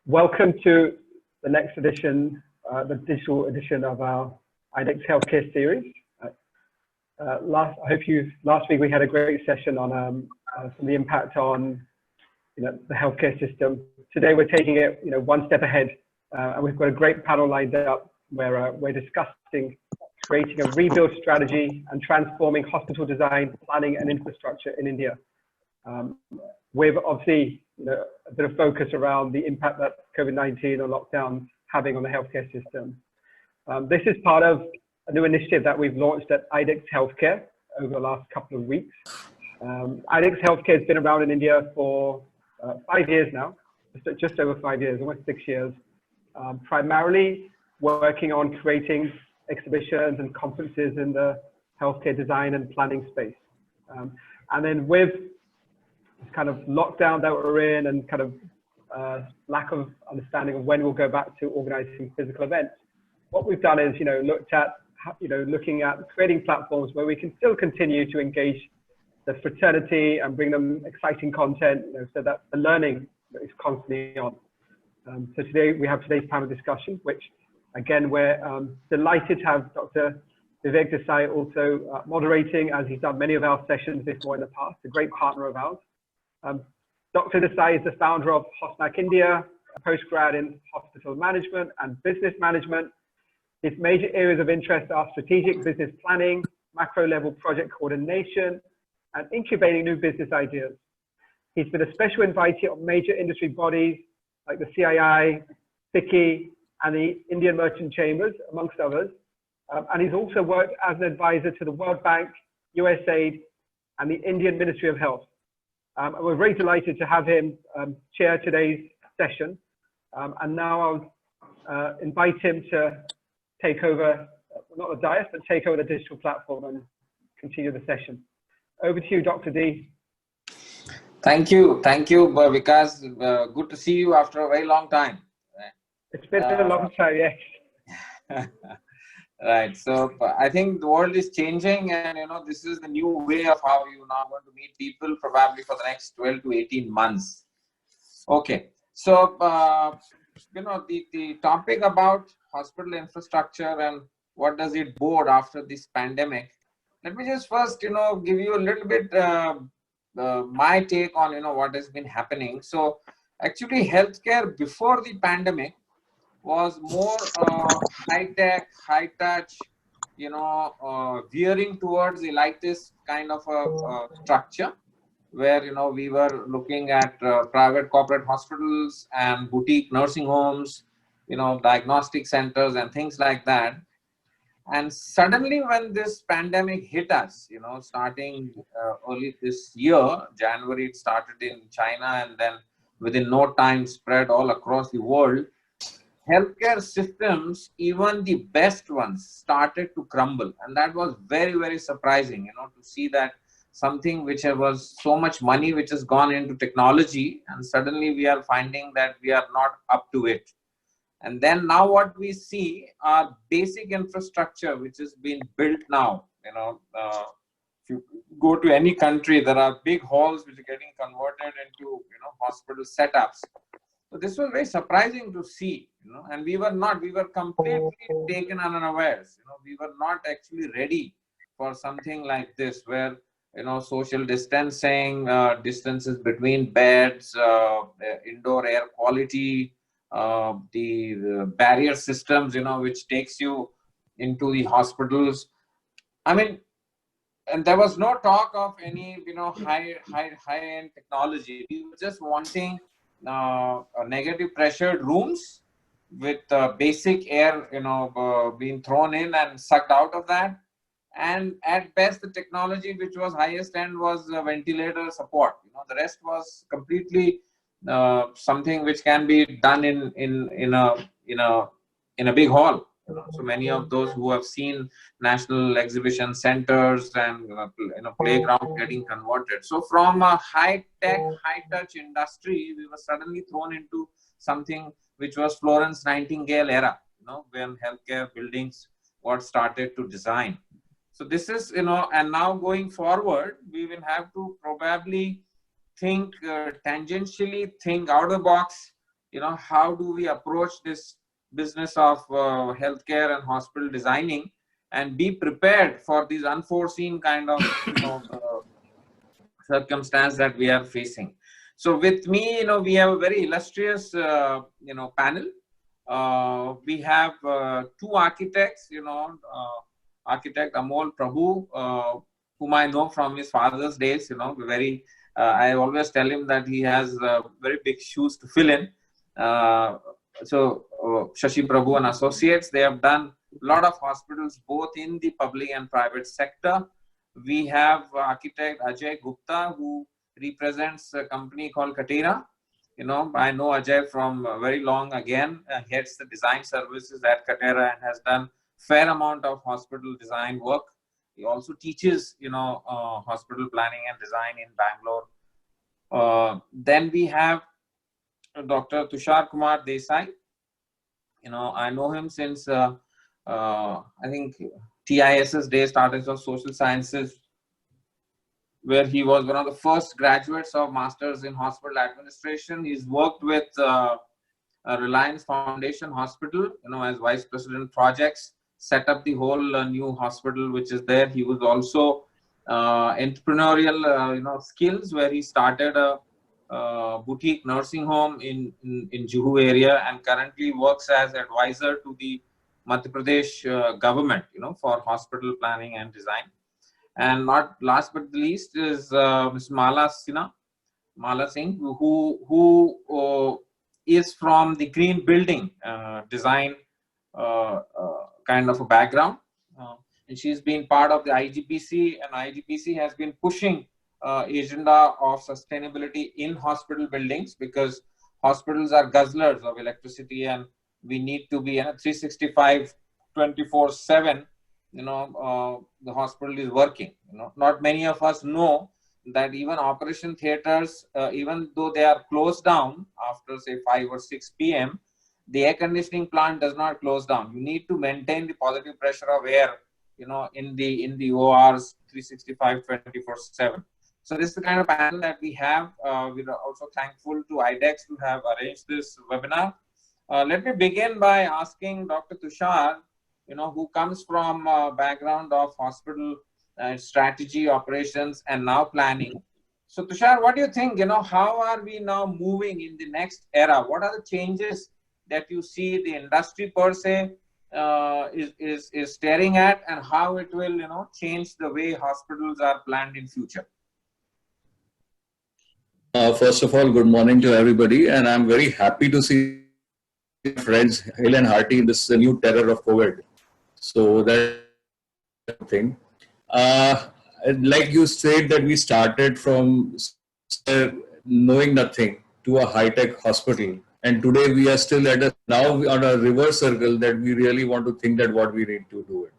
Welcome to the next edition, the digital edition of our IDEX Healthcare Series. Last week we had a great session on some of the impact on the healthcare system. Today we're taking it one step ahead, and we've got a great panel lined up where we're discussing creating a rebuild strategy and transforming hospital design, planning, and infrastructure in India. With obviously a bit of focus around the impact that COVID-19 or lockdown having on the healthcare system. This is part of a new initiative that we've launched at IDEX Healthcare over the last couple of weeks. IDEX Healthcare has been around in India for 5 years now, just over 5 years, almost 6 years, primarily working on creating exhibitions and conferences in the healthcare design and planning space. And then with this kind of lockdown that we're in and kind of lack of understanding of when we'll go back to organizing physical events, what we've done is looked at looking at creating platforms where we can still continue to engage the fraternity and bring them exciting content, so that the learning is constantly on. So today we have today's panel discussion, which again we're delighted to have Dr. Vivek Desai also moderating, as he's done many of our sessions before in the past, a great partner of ours. Dr. Desai is the founder of HOSMAC India, a postgrad in hospital management and business management. His major areas of interest are strategic business planning, macro level project coordination, and incubating new business ideas. He's been a special invitee of major industry bodies like the CII, FICCI, and the Indian Merchant Chambers, amongst others. And he's also worked as an advisor to the World Bank, USAID, and the Indian Ministry of Health. And we're very delighted to have him chair today's session. And now I'll invite him to take over, not the dais, but take over the digital platform and continue the session. Over to you, Dr. D. Thank you, Vikas. Good to see you after a very long time. It's been a long time, yes. Right. So I think the world is changing, and this is the new way of how you now want to meet people, probably for the next 12 to 18 months. Okay. So the topic about hospital infrastructure and what does it bode after this pandemic. Let me just first give you a little bit my take on what has been happening. So actually healthcare before the pandemic was more high-tech, high-touch, veering towards elitist kind of a structure, where we were looking at private corporate hospitals and boutique nursing homes, diagnostic centers and things like that. And suddenly when this pandemic hit us, starting early this year, January, it started in China and then within no time spread all across the world. Healthcare systems, even the best ones, started to crumble. And that was very, very surprising, to see that something which was so much money which has gone into technology, and suddenly we are finding that we are not up to it. And then now what we see are basic infrastructure which is being built now. If you go to any country, there are big halls which are getting converted into hospital setups. So this was very surprising to see, and we were completely taken unawares. We were not actually ready for something like this, where, social distancing, distances between beds, indoor air quality, the barrier systems, which takes you into the hospitals. I mean, and there was no talk of any, high-end technology. We were just wanting negative pressured rooms with basic air, being thrown in and sucked out of that. And at best, the technology which was highest end was ventilator support. The rest was completely something which can be done in a big hall. So many of those who have seen national exhibition centers and playgrounds getting converted. So from a high-tech, high-touch industry, we were suddenly thrown into something which was Florence Nightingale era, when healthcare buildings got started to design. So this is, and now going forward, we will have to probably think tangentially, think out of the box, how do we approach this business of healthcare and hospital designing and be prepared for these unforeseen kind of, circumstance that we are facing. So with me, we have a very illustrious, panel. We have two architects, architect Amol Prabhu, whom I know from his father's days, I always tell him that he has very big shoes to fill in. Shashi Prabhu and Associates, they have done a lot of hospitals both in the public and private sector. We have architect Ajay Gupta, who represents a company called Katera. I know Ajay from very long again, heads the design services at Katera and has done fair amount of hospital design work. He also teaches, hospital planning and design in Bangalore. Then we have Dr. Tusharkumar Desai. I know him since, I think, TIS's days, Startups of Social Sciences, where he was one of the first graduates of Masters in Hospital Administration. He's worked with Reliance Foundation Hospital, as Vice President Projects, set up the whole new hospital which is there. He was also entrepreneurial, skills, where he started a boutique nursing home in Juhu area and currently works as advisor to the Madhya Pradesh government, for hospital planning and design. And not last but the least is Ms. Mala Singh, who is from the green building design kind of a background. And she's been part of the IGBC, and IGBC has been pushing agenda of sustainability in hospital buildings, because hospitals are guzzlers of electricity and we need to be 365 24/7. The hospital is working. Not many of us know that even operation theaters, even though they are closed down after say 5 or 6 p.m., the air conditioning plant does not close down. You need to maintain the positive pressure of air, in the ORs 365 24/7. So this is the kind of panel that we have. We are also thankful to IDEX to have arranged this webinar. Let me begin by asking Dr. Tushar, who comes from a background of hospital strategy, operations, and now planning. So Tushar, what do you think? How are we now moving in the next era? What are the changes that you see the industry per se is staring at, and how it will, change the way hospitals are planned in future? First of all, good morning to everybody, and I'm very happy to see friends hale and hearty in this new terror of COVID. So that's the thing. Like you said, that we started from knowing nothing to a high-tech hospital, and today we are still now on a reverse circle that we really want to think that what we need to do it.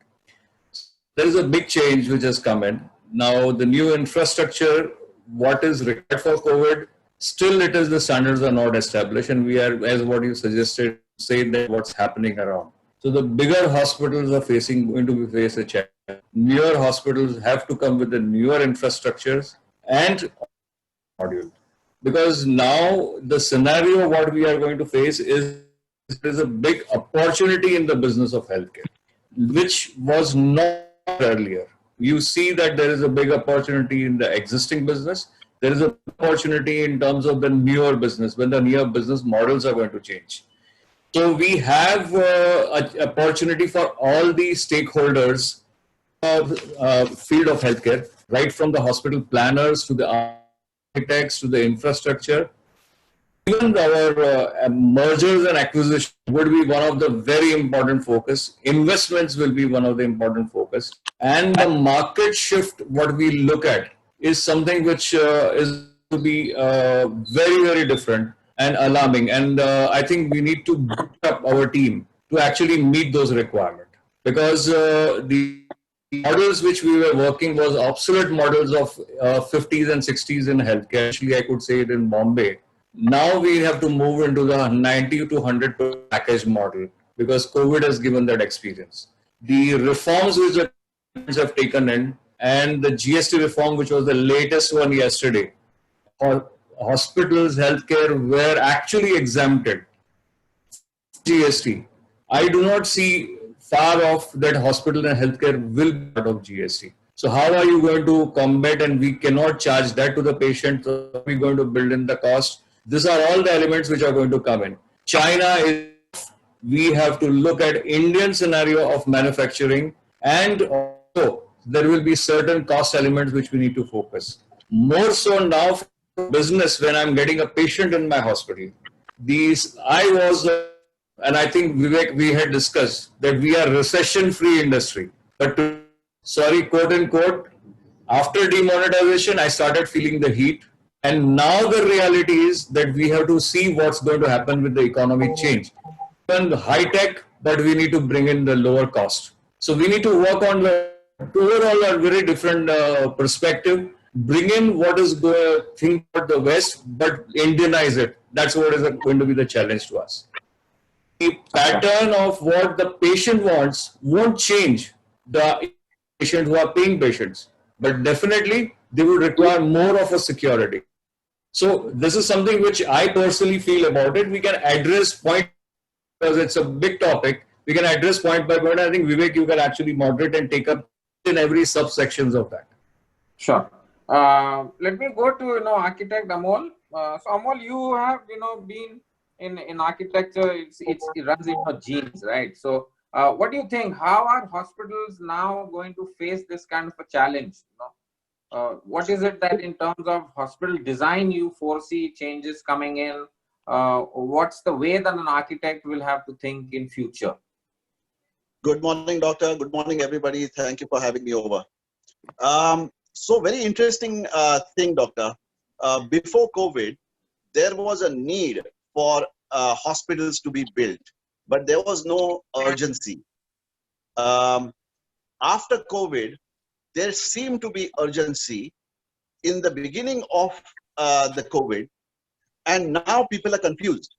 There is a big change which has come in. Now the new infrastructure, what is required for COVID, still it is the standards are not established, and we are, as what you suggested, say that what's happening around. So the bigger hospitals are going to face a challenge. Newer hospitals have to come with the newer infrastructures and module. Because now the scenario what we are going to face is there's a big opportunity in the business of healthcare, which was not earlier. You see that there is a big opportunity in the existing business. There is an opportunity in terms of the newer business, when the newer business models are going to change. So we have an opportunity for all the stakeholders of field of healthcare, right from the hospital planners to the architects to the infrastructure. Even our mergers and acquisitions would be one of the very important focus. Investments will be one of the important focus. And the market shift, what we look at, is something which is to be very, very different and alarming. And I think we need to build up our team to actually meet those requirements. Because the models which we were working was obsolete models of 50s and 60s in healthcare. Actually, I could say it in Bombay. Now we have to move into the 90 to 100% package model, because COVID has given that experience. The reforms which the governments have taken in, and the GST reform, which was the latest one yesterday, hospitals, healthcare were actually exempted GST, I do not see far off that hospital and healthcare will be part of GST. So how are you going to combat, and we cannot charge that to the patient? So how are we going to build in the cost? These are all the elements which are going to come in. China is, we have to look at Indian scenario of manufacturing, and also there will be certain cost elements which we need to focus. More so now for business, when I'm getting a patient in my hospital. I was, and I think Vivek, we had discussed that we are recession-free industry. But sorry, quote unquote, after demonetization, I started feeling the heat. And now the reality is that we have to see what's going to happen with the economic change. Even high tech, but we need to bring in the lower cost. So we need to work on the overall a very different perspective. Bring in what is going to think about the West, but Indianize it. That's what is going to be the challenge to us. The pattern of what the patient wants won't change the patient who are paying patients, but definitely they will require more of a security. So this is something which I personally feel about it. We can address point, because it's a big topic. We can address point by point. I think Vivek, you can actually moderate and take up in every subsections of that. Sure. Let me go to architect Amol. So Amol, you have been in architecture. It runs in your genes, right? So what do you think? How are hospitals now going to face this kind of a challenge? What is it that in terms of hospital design you foresee changes coming in? What's the way that an architect will have to think in future? Good morning, doctor. Good morning, everybody. Thank you for having me over. So very interesting thing, doctor. Before COVID, there was a need for hospitals to be built, but there was no urgency. After COVID, there seemed to be urgency in the beginning of the COVID, and now people are confused.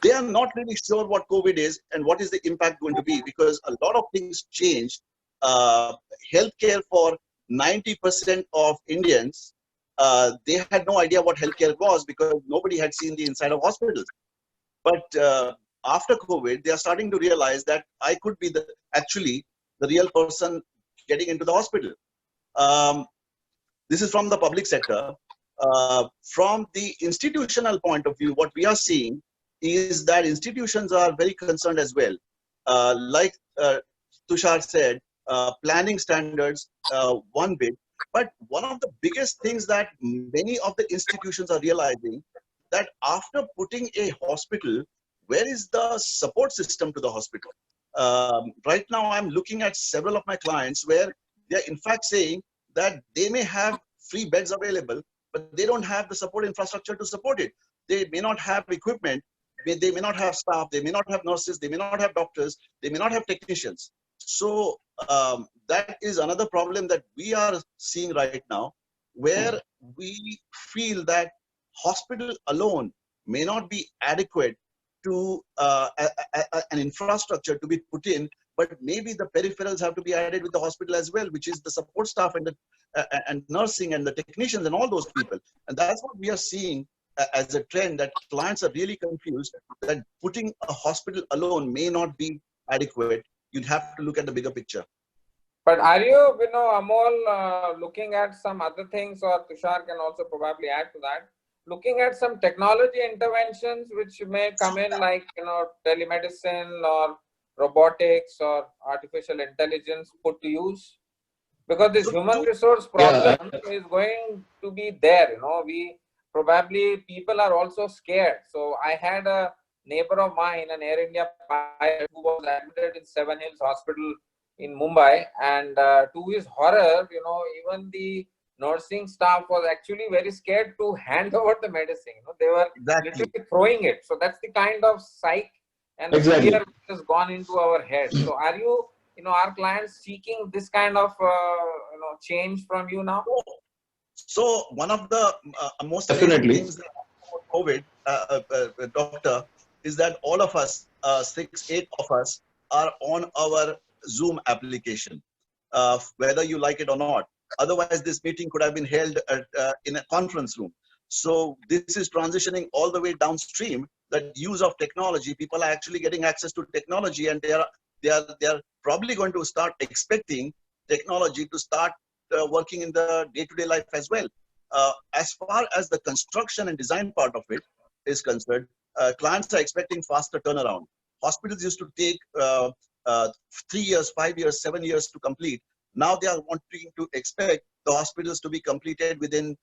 They are not really sure what COVID is and what is the impact going to be, because a lot of things changed. Healthcare for 90% of Indians, they had no idea what healthcare was because nobody had seen the inside of hospitals. But after COVID, they are starting to realize that I could be actually the real person getting into the hospital. This is from the public sector. From the institutional point of view, what we are seeing is that institutions are very concerned as well. Like Tushar said, planning standards, one bit. But one of the biggest things that many of the institutions are realizing, that after putting a hospital, where is the support system to the hospital? Right now, I'm looking at several of my clients where they're in fact saying that they may have free beds available, but they don't have the support infrastructure to support it. They may not have equipment, they may not have staff, they may not have nurses, they may not have doctors, they may not have technicians. So that is another problem that we are seeing right now, where we feel that hospital alone may not be adequate to an infrastructure to be put in, but maybe the peripherals have to be added with the hospital as well, which is the support staff and and nursing and the technicians and all those people. And that's what we are seeing as a trend, that clients are really confused that putting a hospital alone may not be adequate. You'd have to look at the bigger picture. But are you, Amol, looking at some other things, or Tushar can also probably add to that, looking at some technology interventions which may come in, like, telemedicine or robotics or artificial intelligence put to use? Because this human resource problem is going to be there. People are also scared. So I had a neighbor of mine, an Air India pilot, who was admitted in Seven Hills Hospital in Mumbai, and to his horror, even the nursing staff was actually very scared to hand over the medicine. They were literally throwing it. So that's the kind of psych and the fear which has gone into our head. So are you, our clients seeking this kind of change from you now? So one of the most amazing things about COVID, doctor, is that all of us, 8 of us, are on our Zoom application, whether you like it or not. Otherwise, this meeting could have been held in a conference room. So this is transitioning all the way downstream that use of technology, people are actually getting access to technology, and they are probably going to start expecting technology to start working in the day-to-day life as well. As far as the construction and design part of it is concerned, clients are expecting faster turnaround. Hospitals used to take 3 years, 5 years, 7 years to complete. Now they are wanting to expect the hospitals to be completed within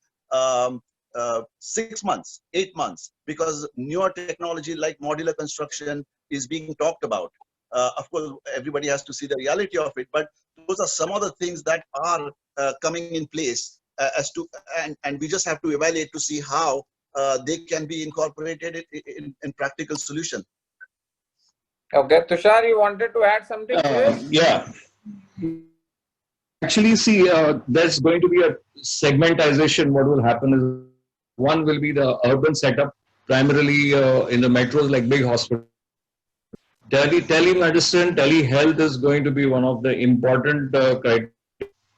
6 months, 8 months, because newer technology like modular construction is being talked about. Of course, everybody has to see the reality of it, but those are some of the things that are coming in place and we just have to evaluate to see how they can be incorporated in practical solution. Okay, Tushar, you wanted to add something to this? Yeah. Actually, see, there's going to be a segmentization. What will happen is one will be the urban setup, primarily in the metros like big hospitals. Telemedicine, telehealth is going to be one of the important criteria.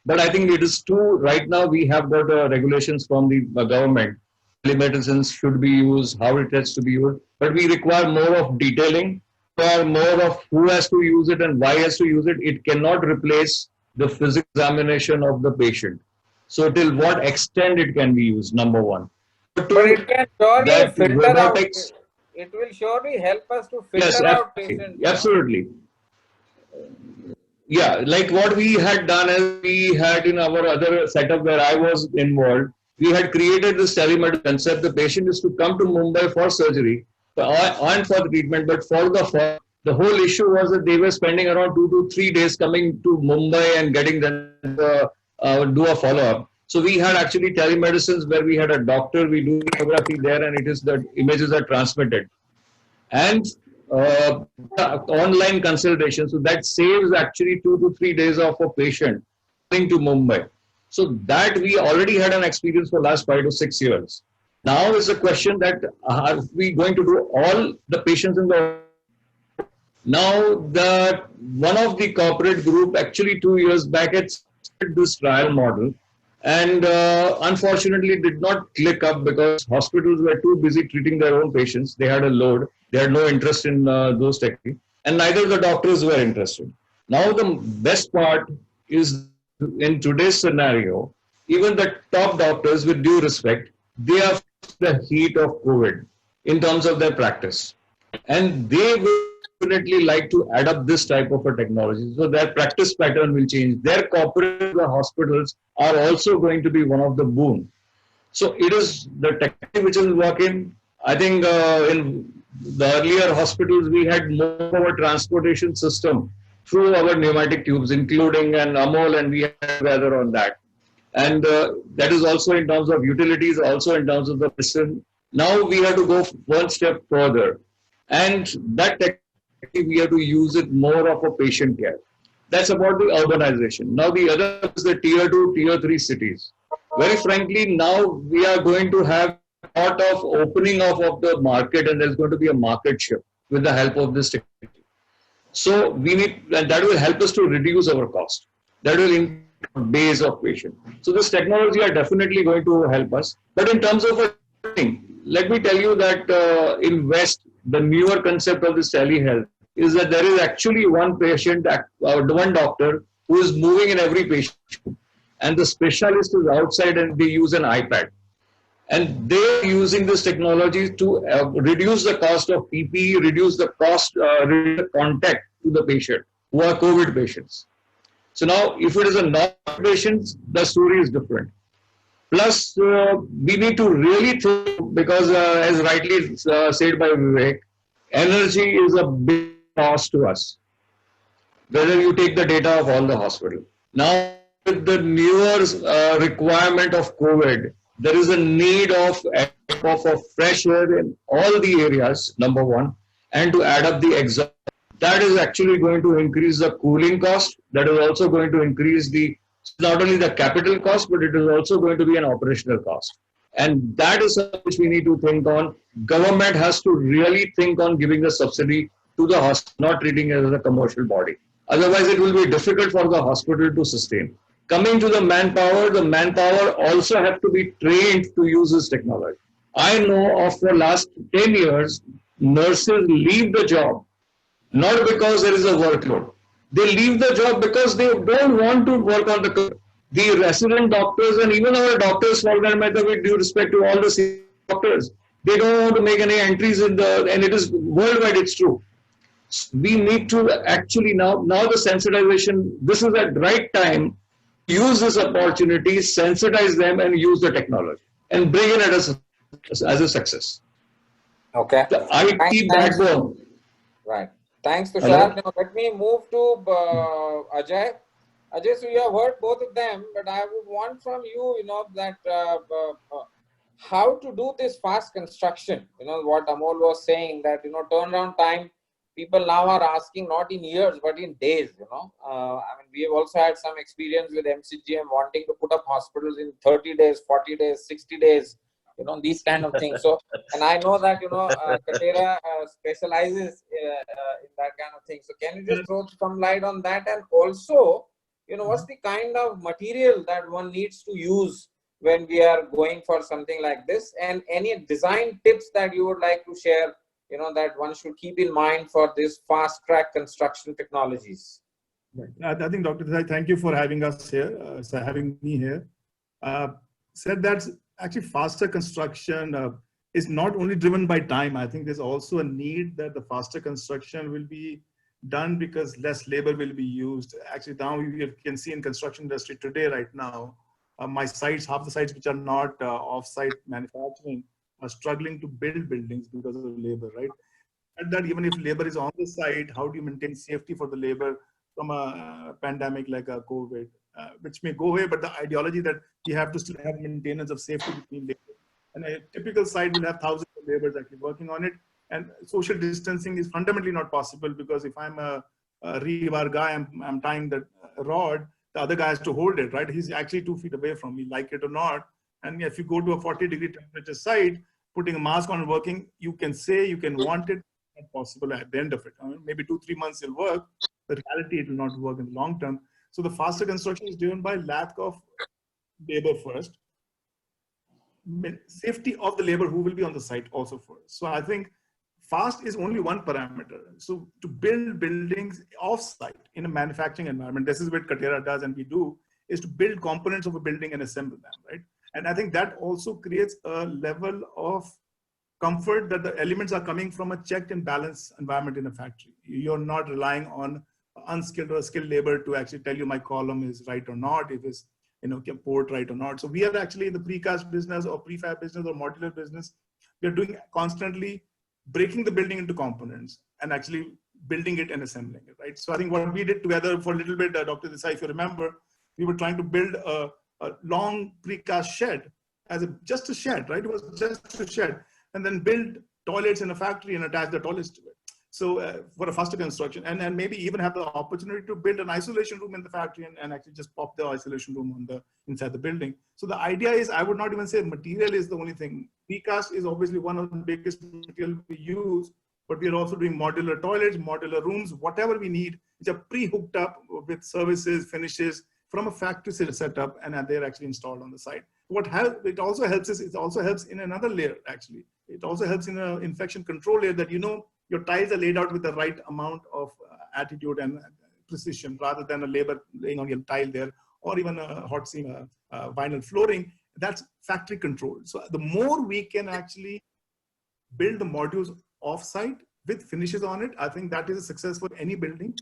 But I think it is too, right now we have got regulations from the government. Telemedicine should be used, how it has to be used. But we require more of detailing, more of who has to use it and why has to use it. It cannot replace the physical examination of the patient. So till what extent it can be used, number one. But it can surely that filter robotics, out. It will surely help us to filter yes, out patients. absolutely. Yeah, like what we had done is we had in our other setup where I was involved, we had created this telemedicine concept. The patient is to come to Mumbai for surgery and for the treatment, but for the whole issue was that they were spending around 2 to 3 days coming to Mumbai and getting them do a follow-up. So we had actually telemedicines where we had a doctor, we do photography there, and it is the images are transmitted. And online consultation, so that saves actually 2 to 3 days of a patient coming to Mumbai. So that we already had an experience for last 5 to 6 years. Now is the question that are we going to do all the patients in the now one of the corporate group actually 2 years back had started this trial model, and unfortunately did not click up because hospitals were too busy treating their own patients. They had a load. They had no interest in those techniques, and neither the doctors were interested. Now the best part is in today's scenario, even the top doctors, with due respect, they are the heat of COVID in terms of their practice, and they will definitely like to adopt this type of a technology. So their practice pattern will change. Their corporate hospitals are also going to be one of the boon. So it is the technology which is working. I think in the earlier hospitals, we had more of a transportation system through our pneumatic tubes, including an Amol, and we have rather on that. And that is also in terms of utilities, also in terms of the person. Now we have to go one step further. And that technology, we have to use it more of a patient care. That's about the urbanization. Now the other is the tier 2, tier 3 cities. Very frankly, now we are going to have a lot of opening of the market, and there's going to be a market shift with the help of this technology. So we need, and that will help us to reduce our cost. That will increase the base of patient. So this technology are definitely going to help us. But in terms of let me tell you that in West, the newer concept of this telehealth is that there is actually one patient, one doctor who is moving in every patient, and the specialist is outside and they use an iPad. And they're using this technology to reduce the cost of PPE, reduce the cost, reduce the contact to the patient who are COVID patients. So now, if it is a non-COVID patient, the story is different. Plus, we need to really think, because as rightly said by Vivek, energy is a big cost to us, whether you take the data of all the hospitals. Now, with the newer requirement of COVID, there is a need of fresh air in all the areas, number one, and to add up the exhaust. That is actually going to increase the cooling cost. That is also going to increase not only the capital cost, but it is also going to be an operational cost. And that is something which we need to think on. Government has to really think on giving a subsidy to the hospital, not treating it as a commercial body. Otherwise, it will be difficult for the hospital to sustain. Coming to the manpower also have to be trained to use this technology. I know of the last 10 years, nurses leave the job not because there is a workload. They leave the job because they don't want to work on the resident doctors and even our doctors, for that matter, with due respect to all the senior doctors, they don't want to make any entries in the, and it is worldwide, it's true. We need to actually now the sensitization, this is the right time to use this opportunity, sensitize them and use the technology and bring it as a success. Okay. The IT backbone. Right. Thanks, Tushar. Now let me move to Ajay. Ajay, so you have heard both of them, but I would want from you, that how to do this fast construction. What Amol was saying, that, turnaround time, people now are asking not in years, but in days, I mean, we have also had some experience with MCGM wanting to put up hospitals in 30 days, 40 days, 60 days, these kind of things. So, and I know that, Katera specializes in that kind of thing. So can you just throw some light on that? And also, what's the kind of material that one needs to use when we are going for something like this, and any design tips that you would like to share, that one should keep in mind for this fast track construction technologies? Right. I think, Dr. Desai, thank you for having us here, having me here. Said that actually faster construction is not only driven by time. I think there's also a need that the faster construction will be done because less labor will be used. Actually, now you can see in construction industry today, right now, my sites, half the sites which are not off-site manufacturing are struggling to build buildings because of labor, right? And that even if labor is on the site, how do you maintain safety for the labor from a pandemic like a COVID, which may go away, but the ideology that you have to still have maintenance of safety between labor. And a typical site will have thousands of laborers actually working on it. And social distancing is fundamentally not possible because if I'm a rebar guy, I'm tying the rod, the other guy has to hold it, right? He's actually 2 feet away from me, like it or not. And if you go to a 40-degree temperature site, putting a mask on and working, you can say you can want it, not possible at the end of it. I mean, maybe 2-3 months it'll work. The reality, it will not work in the long term. So the faster construction is driven by lack of labor first. Safety of the labor who will be on the site also first. So I think fast is only one parameter. So to build buildings off-site in a manufacturing environment, this is what Katera does and we do, is to build components of a building and assemble them, right? And I think that also creates a level of comfort that the elements are coming from a checked and balanced environment in a factory. You're not relying on unskilled or skilled labor to actually tell you my column is right or not, if it's port right or not. So we are actually in the precast business or prefab business or modular business. We are doing constantly breaking the building into components and actually building it and assembling it, right? So I think what we did together for a little bit, Dr. Desai, if you remember, we were trying to build a long precast shed as just a shed, right? It was just a shed, and then build toilets in a factory and attach the toilets to it. So for a faster construction, and maybe even have the opportunity to build an isolation room in the factory and actually just pop the isolation room on the inside the building. So the idea is, I would not even say material is the only thing. Precast is obviously one of the biggest material we use, but we are also doing modular toilets, modular rooms, whatever we need, which are pre-hooked up with services, finishes from a factory setup, and they're actually installed on the site. What it also helps is, it also helps in another layer actually. It also helps in an infection control layer that your tiles are laid out with the right amount of attitude and precision rather than a labor laying on your tile there, or even a hot seam vinyl flooring. That's factory controlled. So the more we can actually build the modules off-site with finishes on it, I think that is a success for any building.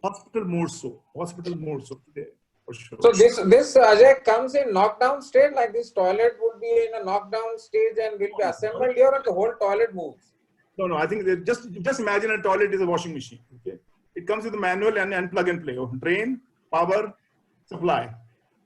Hospital more so today, for sure. So this Ajay comes in knockdown state, like this toilet would be in a knockdown stage and will be assembled here, or the whole toilet moves? No, I think just imagine a toilet is a washing machine. Okay, it comes with a manual and plug and play. Drain, power, supply.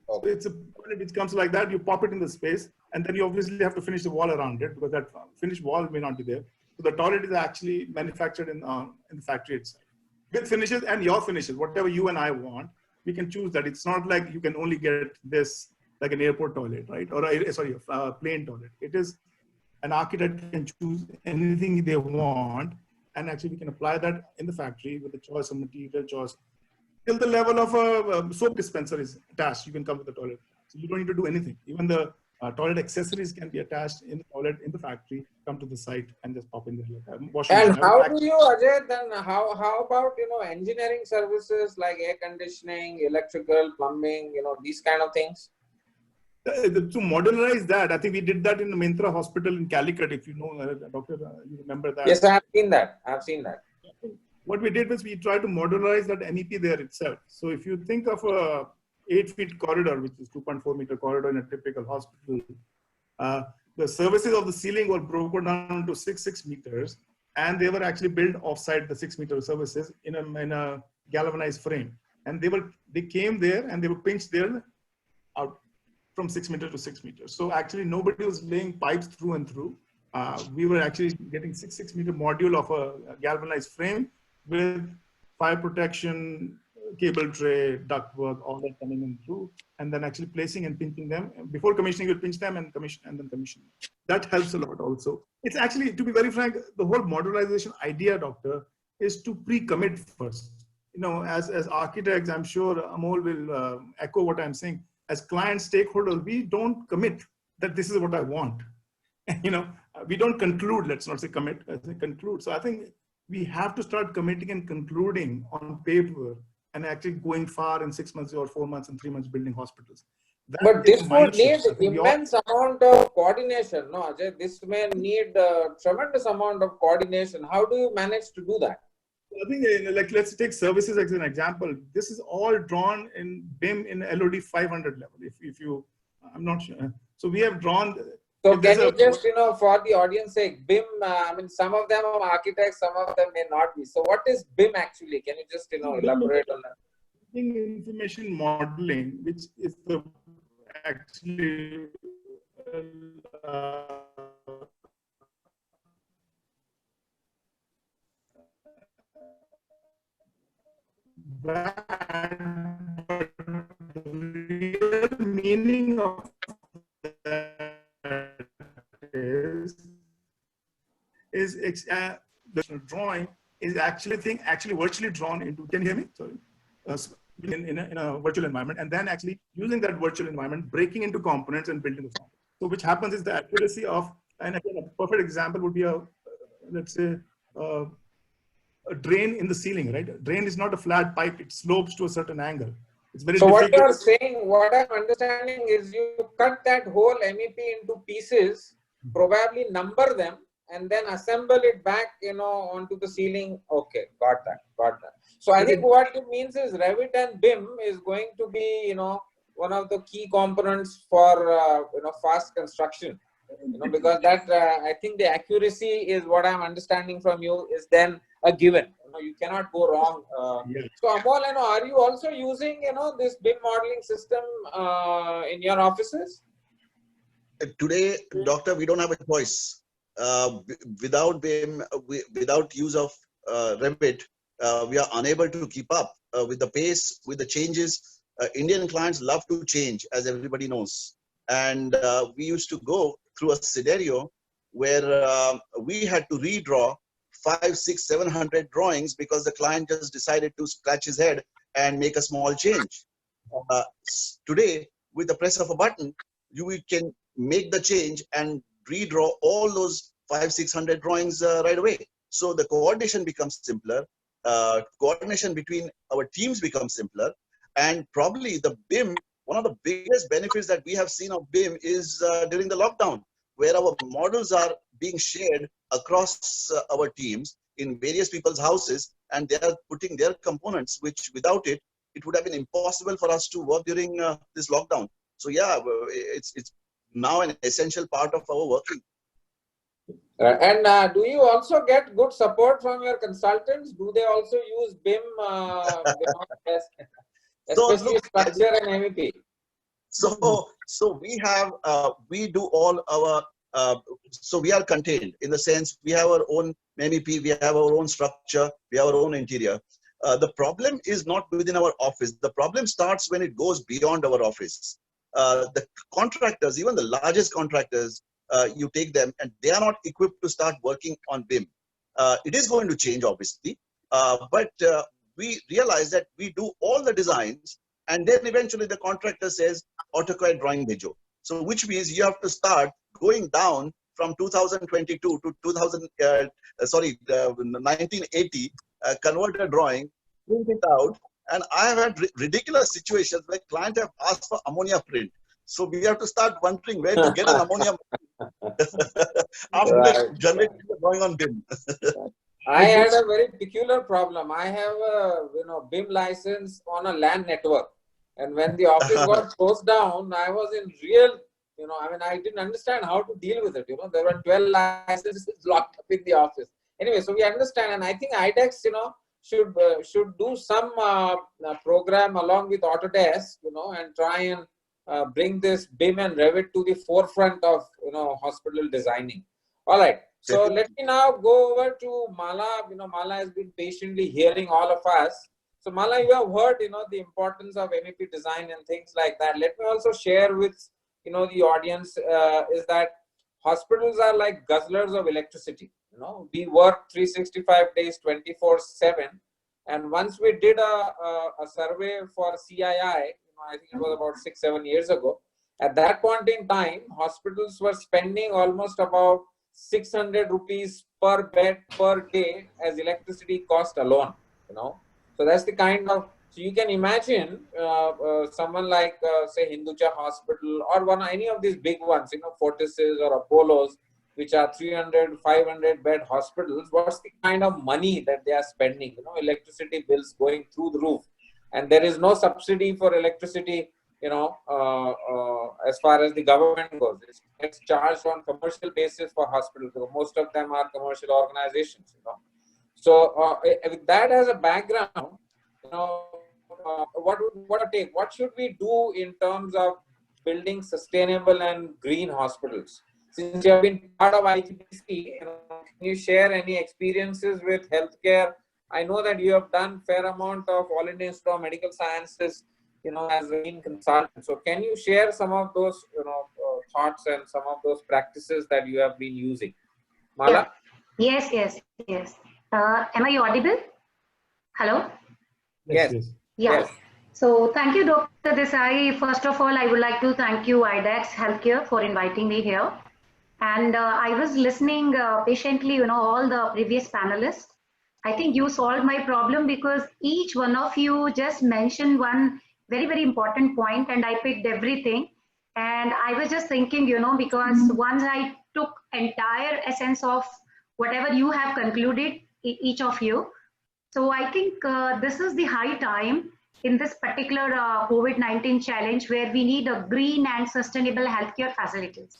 Okay. So it's a toilet which comes like that. You pop it in the space, and then you obviously have to finish the wall around it because that finished wall may not be there. So the toilet is actually manufactured in the factory itself with finishes and your finishes, whatever you and I want. We can choose that. It's not like you can only get this like an airport toilet, right? Or a plane toilet. It is an architect can choose anything they want, and actually we can apply that in the factory with the choice of material, choice till the level of a soap dispenser is attached. You can come with the toilet, so you don't need to do anything. Even the Toilet accessories can be attached in the toilet in the factory, come to the site and just pop in there. Like washing And machine. how do you, Ajay, then how about, engineering services like air conditioning, electrical, plumbing, these kind of things? To modularize that, I think we did that in the Mintra Hospital in Calicut, if you know, Doctor, you remember that? Yes, I have seen that. I have seen that. What we did was we tried to modularize that MEP there itself. So if you think of a 8-feet corridor, which is 2.4-meter corridor in a typical hospital, the surfaces of the ceiling were broken down to 6 meters, and they were actually built offside the 6-meter surfaces in a galvanized frame. And they came there and they were pinched there out from 6 meters to 6 meters. So actually nobody was laying pipes through and through. We were actually getting 6-meter module of a galvanized frame with fire protection, cable tray, ductwork, all that coming in through, and then actually placing and pinching them. Before commissioning, you'll pinch them and commission, and then commission. That helps a lot also. It's actually, to be very frank, the whole modularization idea, Doctor, is to pre-commit first. As architects, I'm sure Amol will echo what I'm saying. As client stakeholders, we don't commit that this is what I want. We don't conclude, let's not say commit, I say conclude. So I think we have to start committing and concluding on paper and actually going far in 6 months or 4 months and 3 months building hospitals. But this would need immense amount of coordination, no, Ajay? This may need a tremendous amount of coordination. How do you manage to do that? I think, let's take services as an example. This is all drawn in BIM in LOD 500 level. If you, I'm not sure. So we have drawn. So can you just, for the audience sake, BIM, some of them are architects, some of them may not be. So what is BIM actually? Can you just, elaborate on that? Information modeling, which is the actually the real meaning of that is the drawing is actually virtually drawn into. Can you hear me? Sorry. In a virtual environment, and then actually using that virtual environment, breaking into components and building the form. So which happens is the accuracy of, and again, a perfect example would be let's say, a drain in the ceiling, right? A drain is not a flat pipe, it slopes to a certain angle. It's very difficult. What you're saying, what I'm understanding is you cut that whole MEP into pieces, probably number them, and then assemble it back, onto the ceiling. Okay, got that. So I think what it means is Revit and BIM is going to be, one of the key components for, fast construction. Because that, I think the accuracy is what I'm understanding from you is then a given. You cannot go wrong. Yes. So Amol, are you also using, this BIM modeling system in your offices? Today, Doctor, we don't have a choice. Without BIM, without use of Revit, we are unable to keep up with the pace, with the changes. Indian clients love to change, as everybody knows. And we used to go through a scenario where we had to redraw 500, 600, 700 drawings because the client just decided to scratch his head and make a small change. Today, with the press of a button, you can make the change and redraw all those 500, 600 drawings right away. So the coordination becomes simpler. Coordination between our teams becomes simpler. And probably the BIM, one of the biggest benefits that we have seen of BIM is during the lockdown, where our models are being shared across our teams in various people's houses, and they are putting their components, which without it, it would have been impossible for us to work during this lockdown. So yeah, it's now an essential part of our working. And do you also get good support from your consultants? Do they also use BIM, especially structure and MEP? So we have, we do all our, so we are contained in the sense we have our own MEP, we have our own structure, we have our own interior. The problem is not within our office. The problem starts when it goes beyond our office. The contractors, even the largest contractors, you take them and they are not equipped to start working on BIM. It is going to change, obviously, but we realize that we do all the designs and then eventually the contractor says, AutoCAD drawing bhejo. So which means you have to start going down from 2022 to 1980, converted drawing, print it out. And I have had ridiculous situations where clients have asked for ammonia print. So we have to start wondering where to get an ammonia after Right. generating the drawing on BIM. I had a very peculiar problem. I have a BIM license on a LAN network, and when the office got closed down, I was in real, I didn't understand how to deal with it. There were 12 licenses locked up in the office. Anyway, so we understand, and I think IDEX, should do some program along with Autodesk, and try and bring this BIM and Revit to the forefront of hospital designing. All right. So let me now go over to Mala. Mala has been patiently hearing all of us. So Mala, you have heard, the importance of MEP design and things like that. Let me also share with, the audience is that hospitals are like guzzlers of electricity. We work 365 days, 24/7. And once we did a survey for CII, I think it was about 6-7 years ago. At that point in time, hospitals were spending almost about 600 rupees per bed per day as electricity cost alone, So that's the kind of, so you can imagine someone like say Hinduja Hospital or any of these big ones, Fortises or Apollos, which are 300, 500 bed hospitals, what's the kind of money that they are spending, electricity bills going through the roof. And there is no subsidy for electricity, as far as the government goes. It's charged on commercial basis for hospitals. Most of them are commercial organizations, So with that as a background, what should we do in terms of building sustainable and green hospitals? Since you have been part of IGBC, can you share any experiences with healthcare? I know that you have done fair amount of All India Institute of Medical Sciences, as a green consultant. So can you share some of those, thoughts and some of those practices that you have been using? Mala? Yes. Am I audible? Hello? Yes. Yeah. Yes. So thank you, Dr. Desai. First of all, I would like to thank you, IDEX Healthcare, for inviting me here. And I was listening patiently, all the previous panelists. I think you solved my problem because each one of you just mentioned one very, very important point, and I picked everything. And I was just thinking, because once I took entire essence of whatever you have concluded, each of you. So I think this is the high time in this particular COVID-19 challenge where we need a green and sustainable healthcare facilities.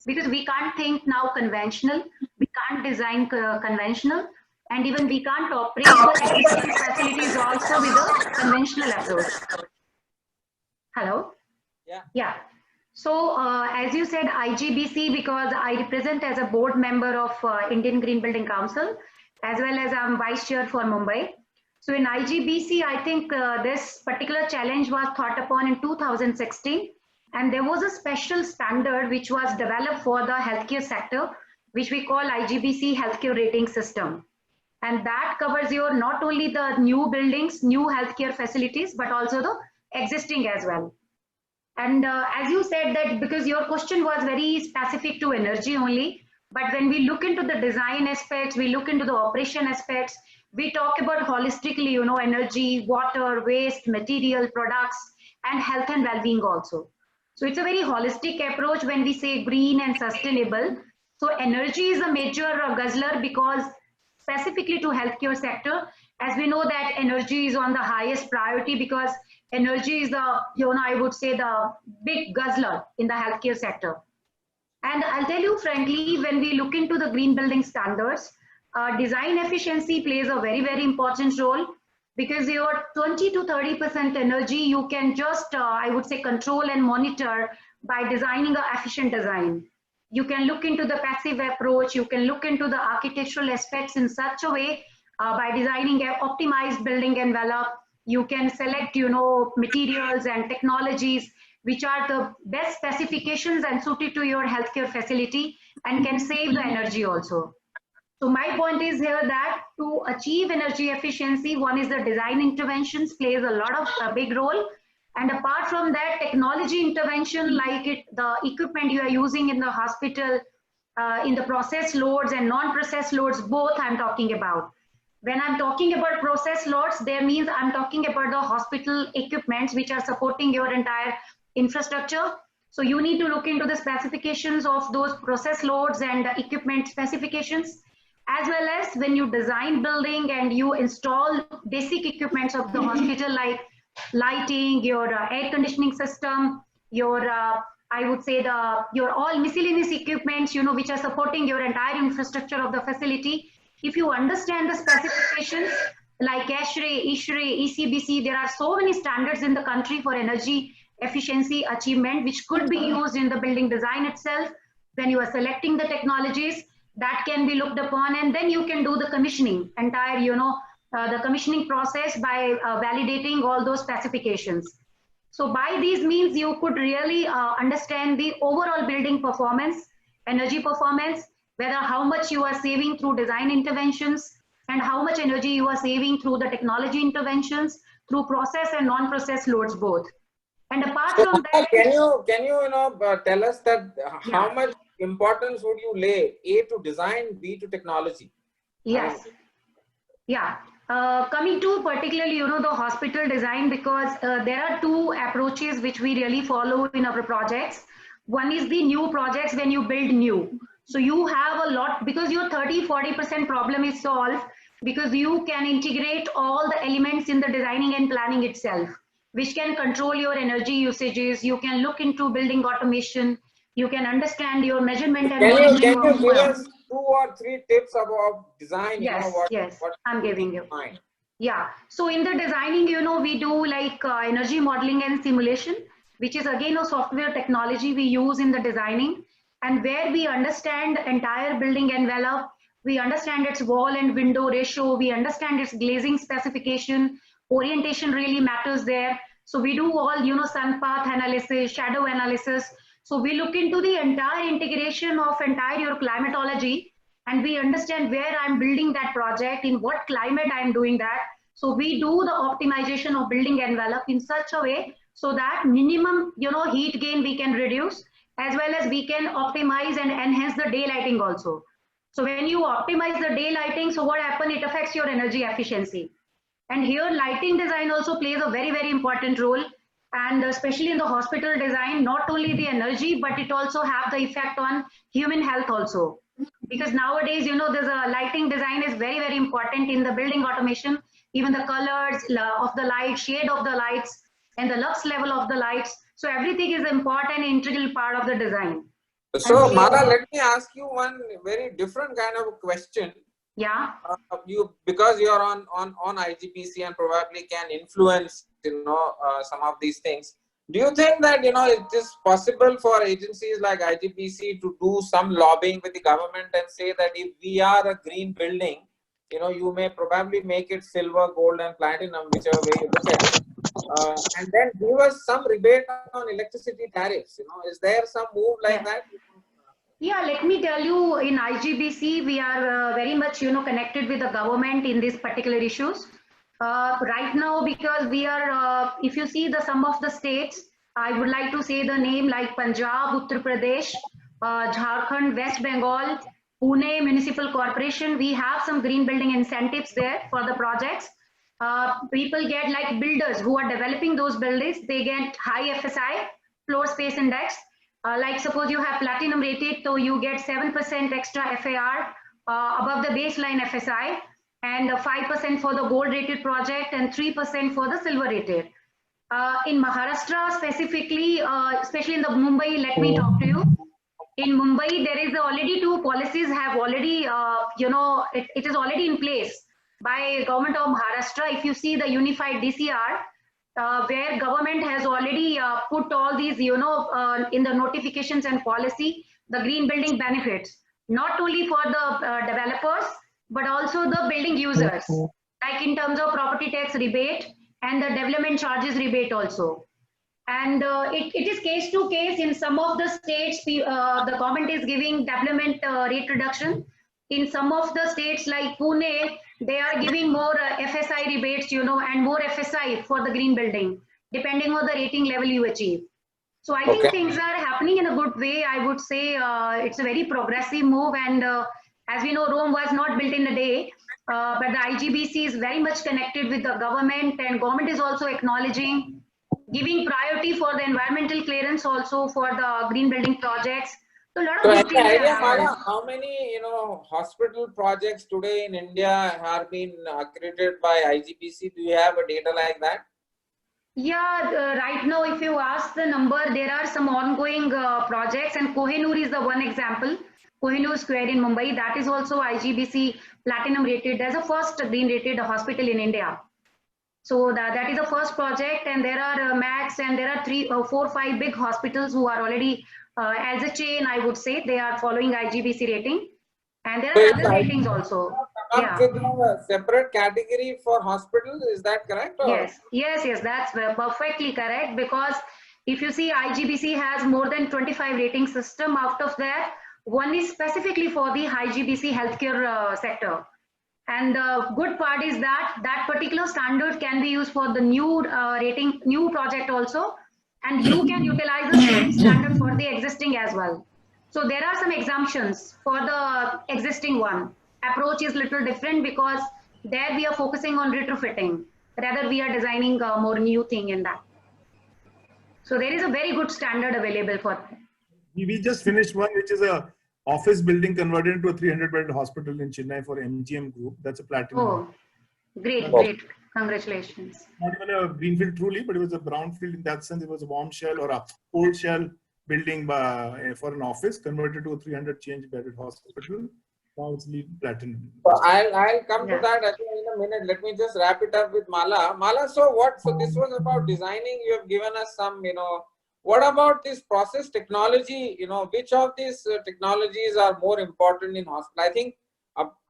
Because we can't think now conventional, we can't design conventional, and even we can't operate the existing facilities also with a conventional approach. Hello? Yeah. So as you said, IGBC, because I represent as a board member of Indian Green Building Council, as well as I'm vice chair for Mumbai. So in IGBC, I think this particular challenge was thought upon in 2016. And there was a special standard which was developed for the healthcare sector, which we call IGBC healthcare rating system. And that covers your not only the new buildings, new healthcare facilities, but also the existing as well. And as you said that, because your question was very specific to energy only, but when we look into the design aspects, we look into the operation aspects, we talk about holistically, energy, water, waste, material, products, and health and well-being also. So it's a very holistic approach when we say green and sustainable. So energy is a major guzzler because specifically to healthcare sector, as we know that energy is on the highest priority because energy is the, I would say the big guzzler in the healthcare sector. And I'll tell you frankly, when we look into the green building standards, design efficiency plays a very, very important role. Because your 20 to 30% energy, you can just, I would say, control and monitor by designing an efficient design. You can look into the passive approach. You can look into the architectural aspects in such a way by designing an optimized building envelope. You can select, materials and technologies which are the best specifications and suited to your healthcare facility and can save the energy also. So my point is here that to achieve energy efficiency, one is the design interventions plays a lot of a big role. And apart from that, technology intervention like the equipment you are using in the hospital, in the process loads and non-process loads, both I'm talking about. When I'm talking about process loads, there means I'm talking about the hospital equipments which are supporting your entire infrastructure. So you need to look into the specifications of those process loads and equipment specifications, as well as when you design building and you install basic equipments of the hospital like lighting, your air conditioning system, your I would say your all miscellaneous equipments, which are supporting your entire infrastructure of the facility. If you understand the specifications like ASHRAE, ISHRAE, ECBC, there are so many standards in the country for energy efficiency achievement, which could be used in the building design itself. When you are selecting the technologies, that can be looked upon, and then you can do the commissioning, entire, the commissioning process by validating all those specifications. So by these means, you could really understand the overall building performance, energy performance, whether how much you are saving through design interventions and how much energy you are saving through the technology interventions, through process and non-process loads both. And apart from that, can you tell us that how much importance would you lay, A, to design, B, to technology? Yes. Yeah. Coming to particularly, the hospital design, because there are two approaches which we really follow in our projects. One is the new projects when you build new. So you have a lot, because your 30-40% problem is solved because you can integrate all the elements in the designing and planning itself, which can control your energy usages. You can look into building automation. You can understand your measurement and can you give us 2 or 3 tips about design? Yes, what I'm giving you. Mind. Yeah. So in the designing, we do like energy modeling and simulation, which is again a software technology we use in the designing, and where we understand the entire building envelope. We understand its wall and window ratio. We understand its glazing specification. Orientation really matters there. So we do all, sun path analysis, shadow analysis. So we look into the entire integration of entire your climatology, and we understand where I'm building that project, in what climate I'm doing that. So we do the optimization of building envelope in such a way so that minimum, heat gain we can reduce, as well as we can optimize and enhance the daylighting also. So when you optimize the daylighting, so what happens? It affects your energy efficiency. And here lighting design also plays a very, very important role. And especially in the hospital design, not only the energy, but it also have the effect on human health also. Because nowadays, there's a lighting design is very, very important in the building automation. Even the colors of the light, shade of the lights, and the lux level of the lights. So everything is important, integral part of the design. So Mala, let me ask you one very different kind of question. Yeah. Because you're on IGBC and probably can influence, some of these things. Do you think that, it is possible for agencies like IGBC to do some lobbying with the government and say that if we are a green building, you may probably make it silver, gold, and platinum, whichever way you look at it, and then give us some rebate on electricity tariffs? Is there some move like that? Yeah, let me tell you, in IGBC, we are very much, connected with the government in these particular issues. Right now, because we are, if you see some of the states, I would like to say the name like Punjab, Uttar Pradesh, Jharkhand, West Bengal, Pune Municipal Corporation. We have some green building incentives there for the projects. People get like builders who are developing those buildings, they get high FSI, floor space index. Like suppose you have platinum rated, so you get 7% extra FAR above the baseline FSI, and 5% for the gold rated project and 3% for the silver rated. In Maharashtra specifically, especially in the Mumbai, let me talk to you. In Mumbai, there is already 2 policies have already, it is already in place by government of Maharashtra. If you see the unified DCR, where government has already put all these, in the notifications and policy, the green building benefits, not only for the developers, but also the building users, like in terms of property tax rebate and the development charges rebate also. And it is case to case. In some of the states, the government is giving development rate reduction. In some of the states like Pune, they are giving more FSI rebates, and more FSI for the green building. depending on the rating level you achieve. So I think things are happening in a good way. I would say it's a very progressive move, and as we know, Rome was not built in a day, but the IGBC is very much connected with the government, and government is also acknowledging, giving priority for the environmental clearance also for the green building projects. So a lot of good things idea, have happened. Mala, how many hospital projects today in India have been accredited by IGBC? Do you have a data like that? Yeah, right now, if you ask the number, there are some ongoing projects, and Kohinoor is the one example. Kohinoor Square in Mumbai, that is also IGBC Platinum rated as a first green rated hospital in India. So that is the first project, and there are Max, and there are 3, 4, 5 big hospitals who are already, as a chain, I would say, they are following IGBC rating. And there are other ratings also. Up with a separate category for hospitals, is that correct? Or? Yes, that's perfectly correct, because if you see, IGBC has more than 25 rating system. Out of that, one is specifically for the IGBC healthcare sector. And the good part is that that particular standard can be used for the new new project also, and you can utilize the same standard for the existing as well. So there are some exemptions for the existing one. Approach is little different because there we are focusing on retrofitting, rather we are designing a more new thing in that. So there is a very good standard available for that. We just finished one which is a office building converted into a 300-bed hospital in Chennai for MGM Group. That's a platinum. Oh, great. Congratulations. Not even a greenfield truly, but it was a brownfield in that sense. It was a warm shell or a cold shell building for an office converted to a 300-change-bedded hospital. Now it's platinum. So I'll come to that in a minute. Let me just wrap it up with Mala. Mala, so this was about designing. You have given us some, what about this process technology? Which of these technologies are more important in hospital? I think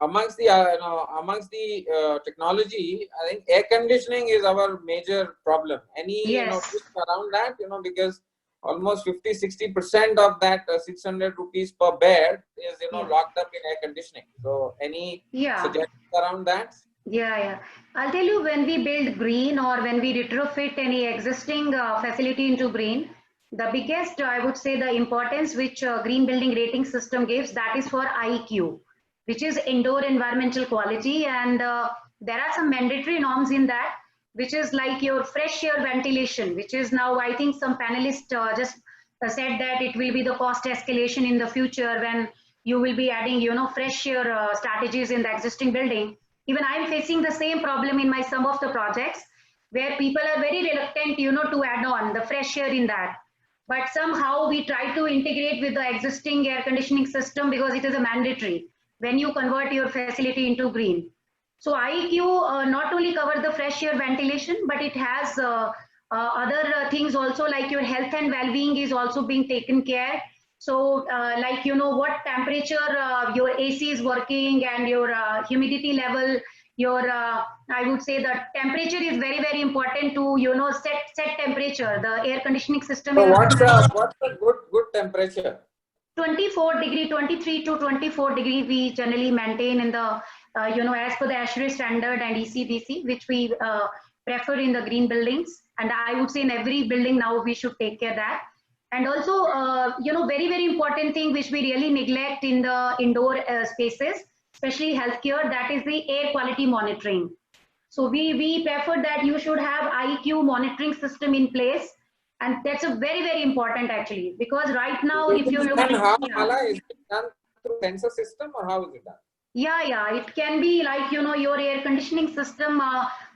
amongst the technology, I think air conditioning is our major problem. Any twist around that? Because almost 50-60% of that 600 rupees per bed is locked up in air conditioning. So any suggestions around that? Yeah. I'll tell you, when we build green or when we retrofit any existing facility into green, the biggest, I would say, the importance which green building rating system gives, that is for IEQ, which is indoor environmental quality, and there are some mandatory norms in that, which is like your fresh air ventilation, which is now, I think some panelists just said that it will be the cost escalation in the future when you will be adding, fresh air strategies in the existing building. Even I'm facing the same problem in some of the projects where people are very reluctant, to add on the fresh air in that. But somehow we try to integrate with the existing air conditioning system because it is a mandatory when you convert your facility into green. So IEQ not only covers the fresh air ventilation, but it has other things also, like your health and well-being is also being taken care. So what temperature your AC is working, and your humidity level, your I would say the temperature is very, very important to set temperature. The air conditioning system. So what's a good temperature? 24 degree, 23 to 24 degree we generally maintain in the as per the ASHRAE standard and ECBC, which we prefer in the green buildings. And I would say in every building now we should take care of that. And also, very, very important thing which we really neglect in the indoor spaces, especially healthcare, that is the air quality monitoring. So we prefer that you should have IEQ monitoring system in place. And that's a very, very important actually, because right now, if you look at is it done through sensor system, or how is it done? Yeah, it can be like, your air conditioning system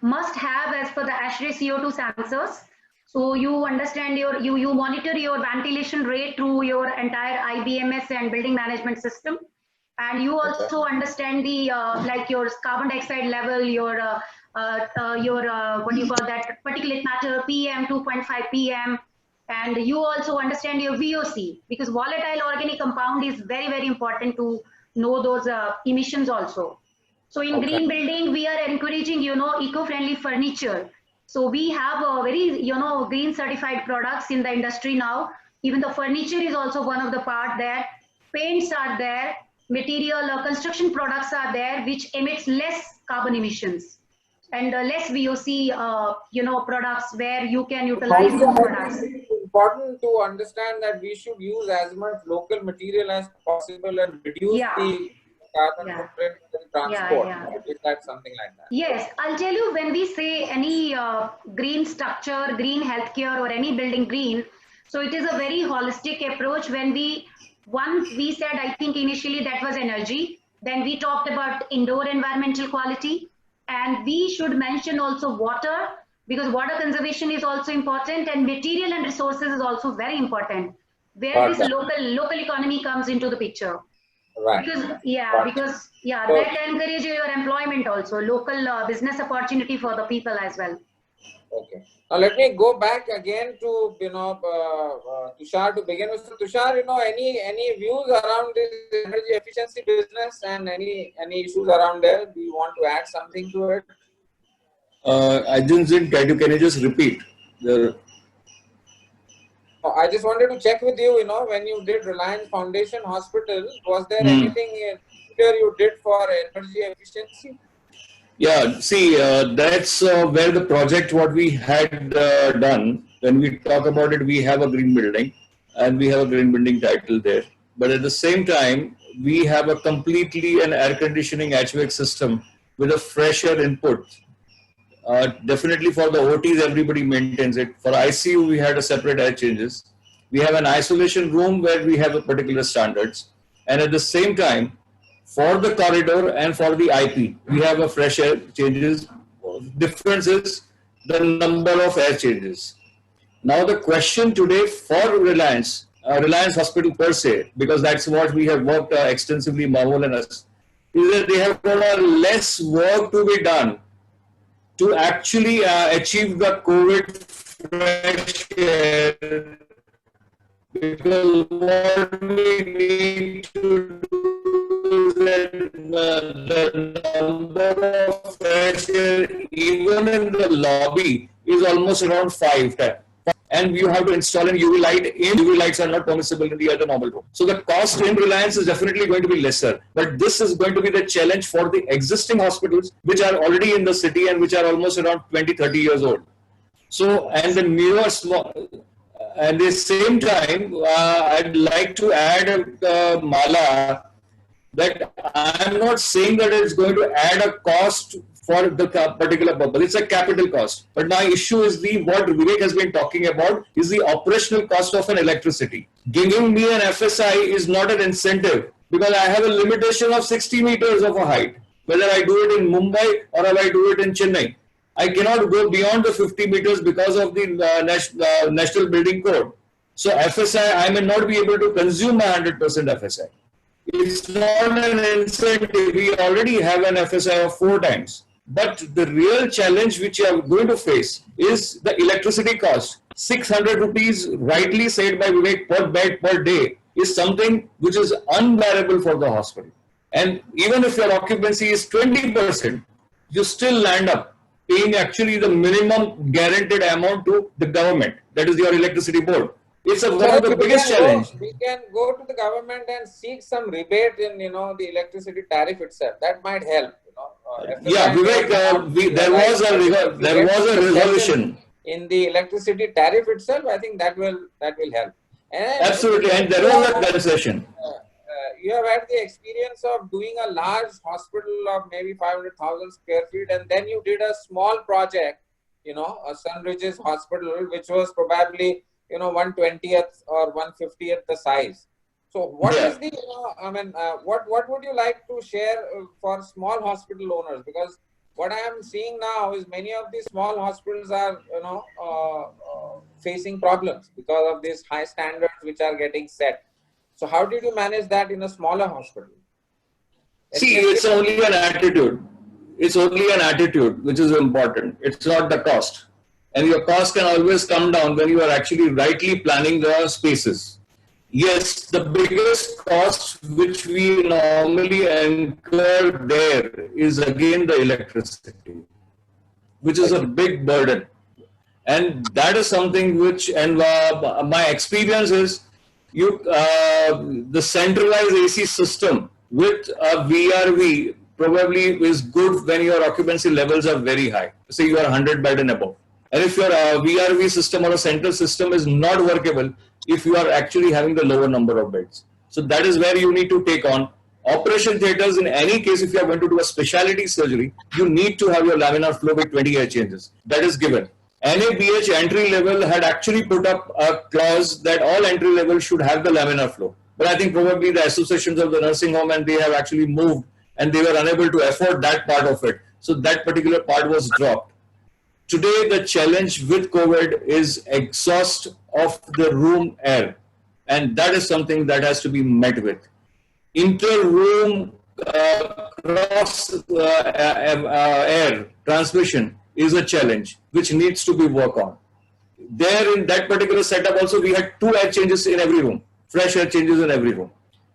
must have, as per the ASHRAE CO2 sensors. So you understand you monitor your ventilation rate through your entire IBMS and building management system. And you also understand the, like your carbon dioxide level, your what do you call that, particulate matter, PM, 2.5 PM. And you also understand your VOC, because volatile organic compound is very, very important to know those emissions also. So in green building, we are encouraging, eco-friendly furniture. So we have a very, green certified products in the industry now. Even the furniture is also one of the part there. Paints are there, material construction products are there, which emits less carbon emissions. and less VOC, products where you can utilize those products. It's important to understand that we should use as much local material as possible and reduce the carbon footprint in transport. Right? Is that something like that? Yes, I'll tell you, when we say any green structure, green healthcare, or any building green, so it is a very holistic approach. When we said, I think initially that was energy, then we talked about indoor environmental quality, and we should mention also water, because water conservation is also important, and material and resources is also very important, where this local economy comes into the picture. Right. Because that encourages your employment also, local business opportunity for the people as well. Okay. Now let me go back again to Tushar to begin with. So Tushar, any views around this energy efficiency business and any issues around there? Do you want to add something to it? I didn't get you. Can you just repeat? I just wanted to check with you. When you did Reliance Foundation Hospital, was there anything you did for energy efficiency? Yeah, see, that's where the project what we had done. When we talk about it, we have a green building and we have a green building title there. But at the same time, we have a completely an air conditioning HVAC system with a fresh air input. Definitely for the OTs, everybody maintains it. For ICU, we had a separate air changes. We have an isolation room where we have a particular standards. And at the same time, for the corridor and for the IP, we have a fresh air changes. Difference is the number of air changes. Now the question today for Reliance Hospital per se, because that's what we have worked extensively, Amol and us, is that they have got less work to be done to actually achieve the COVID fresh air. Because what we need to do is that the number of fresh air, even in the lobby, is almost around 5. And you have to install an UV light. UV lights are not permissible in the other normal room. So the cost in Reliance is definitely going to be lesser. But this is going to be the challenge for the existing hospitals, which are already in the city and which are almost around 20-30 years old. So, and the newer small... At the same time, I'd like to add, Mala, that I'm not saying that it's going to add a cost for the particular purpose. It's a capital cost. But my issue is what Vivek has been talking about is the operational cost of an electricity. Giving me an FSI is not an incentive because I have a limitation of 60 meters of a height, whether I do it in Mumbai or if I do it in Chennai. I cannot go beyond the 50 meters because of the National Building Code. So FSI, I may not be able to consume my 100% FSI. It's not an incentive. We already have an FSI of 4 times. But the real challenge which you are going to face is the electricity cost. 600 rupees, rightly said by Vivek, per bed per day is something which is unbearable for the hospital. And even if your occupancy is 20%, you still land up paying actually the minimum guaranteed amount to the government, that is your electricity board. It's one of the biggest challenge. We can go to the government and seek some rebate in the electricity tariff itself. That might help. Yeah, Vivek, there was a resolution in the electricity tariff itself. I think that will help. And absolutely, and there was a concession. You have had the experience of doing a large hospital of maybe 500,000 square feet, and then you did a small project, a Sunridges hospital, which was probably 1/20th or 1/50th the size. So what is the, what would you like to share for small hospital owners? Because what I am seeing now is many of these small hospitals are, facing problems because of these high standards which are getting set. So how did you manage that in a smaller hospital? See, it's only an attitude. It's only an attitude which is important. It's not the cost. And your cost can always come down when you are actually rightly planning the spaces. Yes, the biggest cost which we normally incur there is again the electricity, which is a big burden. And that is something which, and my experience is, the centralized AC system with a VRV probably is good when your occupancy levels are very high. Say you are 100 bed and above. And if your VRV system or a central system is not workable, if you are actually having the lower number of beds. So that is where you need to take on. Operation theaters, in any case, if you are going to do a specialty surgery, you need to have your laminar flow with 20 air changes. That is given. NABH entry level had actually put up a clause that all entry level should have the laminar flow. But I think probably the associations of the nursing home and they have actually moved and they were unable to afford that part of it. So that particular part was dropped. Today, the challenge with COVID is exhaust of the room air. And that is something that has to be met with. Inter-room cross air transmission is a challenge which needs to be worked on. There in that particular setup also we had 2 air changes in every room, fresh air changes in every room.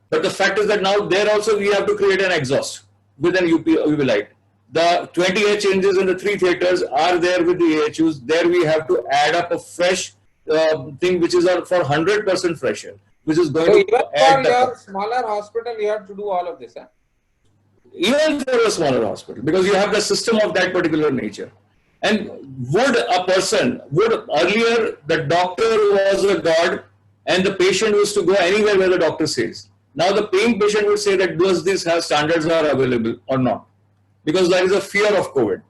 But the fact is that now there also we have to create an exhaust with an UV light. The 20 air changes in the 3 theaters are there with the AHUs. There we have to add up a fresh thing which is for 100% fresh air, which is going so to even add for your smaller hospital, you have to do all of this, huh? Even for a smaller hospital, because you have the system of that particular nature. And would earlier the doctor was a god and the patient was to go anywhere where the doctor says. Now the paying patient would say that does this have standards are available or not? Because there is a fear of COVID.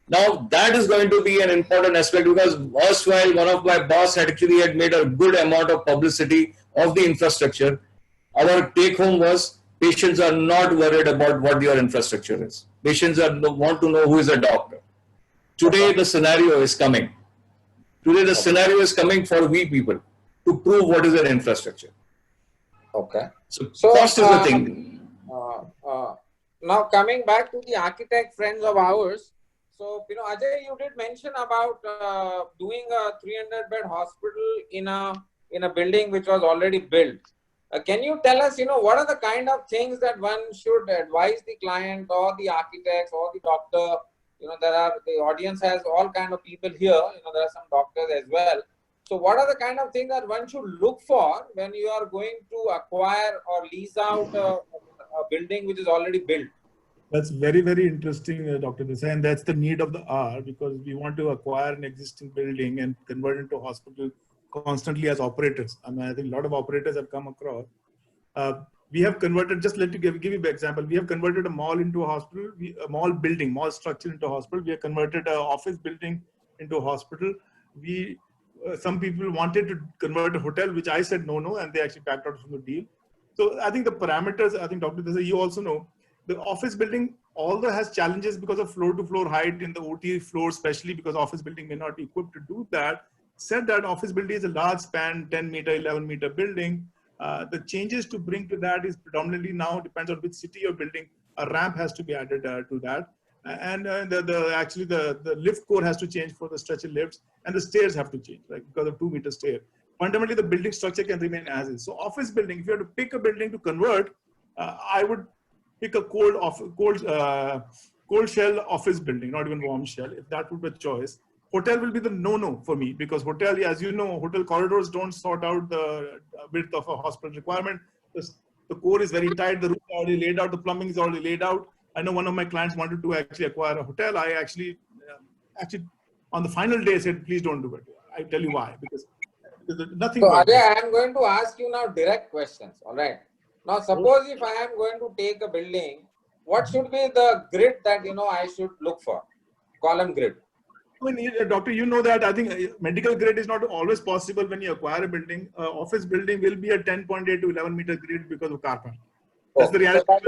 Now that is going to be an important aspect, because erstwhile one of my boss had made a good amount of publicity of the infrastructure. Our take home was patients are not worried about what your infrastructure is. Patients want to know who is a doctor. Today the scenario is coming. Today the scenario is coming for we people to prove what is an infrastructure. Okay. So cost is the thing. Now coming back to the architect friends of ours. So, Ajay, you did mention about doing a 300-bed hospital in a building which was already built. Can you tell us, what are the kind of things that one should advise the client or the architects or the doctor? The audience has all kind of people here. There are some doctors as well. So what are the kind of things that one should look for when you are going to acquire or lease out a building which is already built? That's very, very interesting, Dr. Desai, and that's the need of the hour, because we want to acquire an existing building and convert it into a hospital constantly as operators. I mean, I think a lot of operators have come across. We have converted, just let me give you an example. We have converted a mall into a hospital, a mall building, mall structure into a hospital. We have converted an office building into a hospital. Some people wanted to convert a hotel, which I said no, and they actually backed out from the deal. So I think the parameters, I think Dr. Desai, you also know, the office building, although has challenges because of floor-to-floor height in the OT floor, especially because office building may not be equipped to do that. Said that office building is a large span, 10-meter, 11-meter building. The changes to bring to that is predominantly now depends on which city you're building. A ramp has to be added to that, and actually the lift core has to change for the stretcher lifts, and the stairs have to change, like because of 2-meter stair. Fundamentally, the building structure can remain as is. So office building, if you have to pick a building to convert, I would pick a cold shell office building, not even warm shell, if that would be a choice. Hotel will be the no-no for me, because hotel, as you know, hotel corridors don't sort out the width of a hospital requirement. The core is very tight, the roof is already laid out, the plumbing is already laid out. I know one of my clients wanted to actually acquire a hotel. I actually on the final day said, please don't do it. I tell you why, because nothing. So Ajay, I am going to ask you now direct questions, all right? Now, suppose if I am going to take a building, what should be the grid that, I should look for? Column grid. I mean, doctor, you know that I think medical grid is not always possible when you acquire a building. Office building will be a 10.8 to 11-meter grid because of car park. That's the reality. So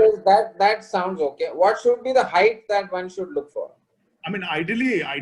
that sounds okay. What should be the height that one should look for? I mean, ideally, I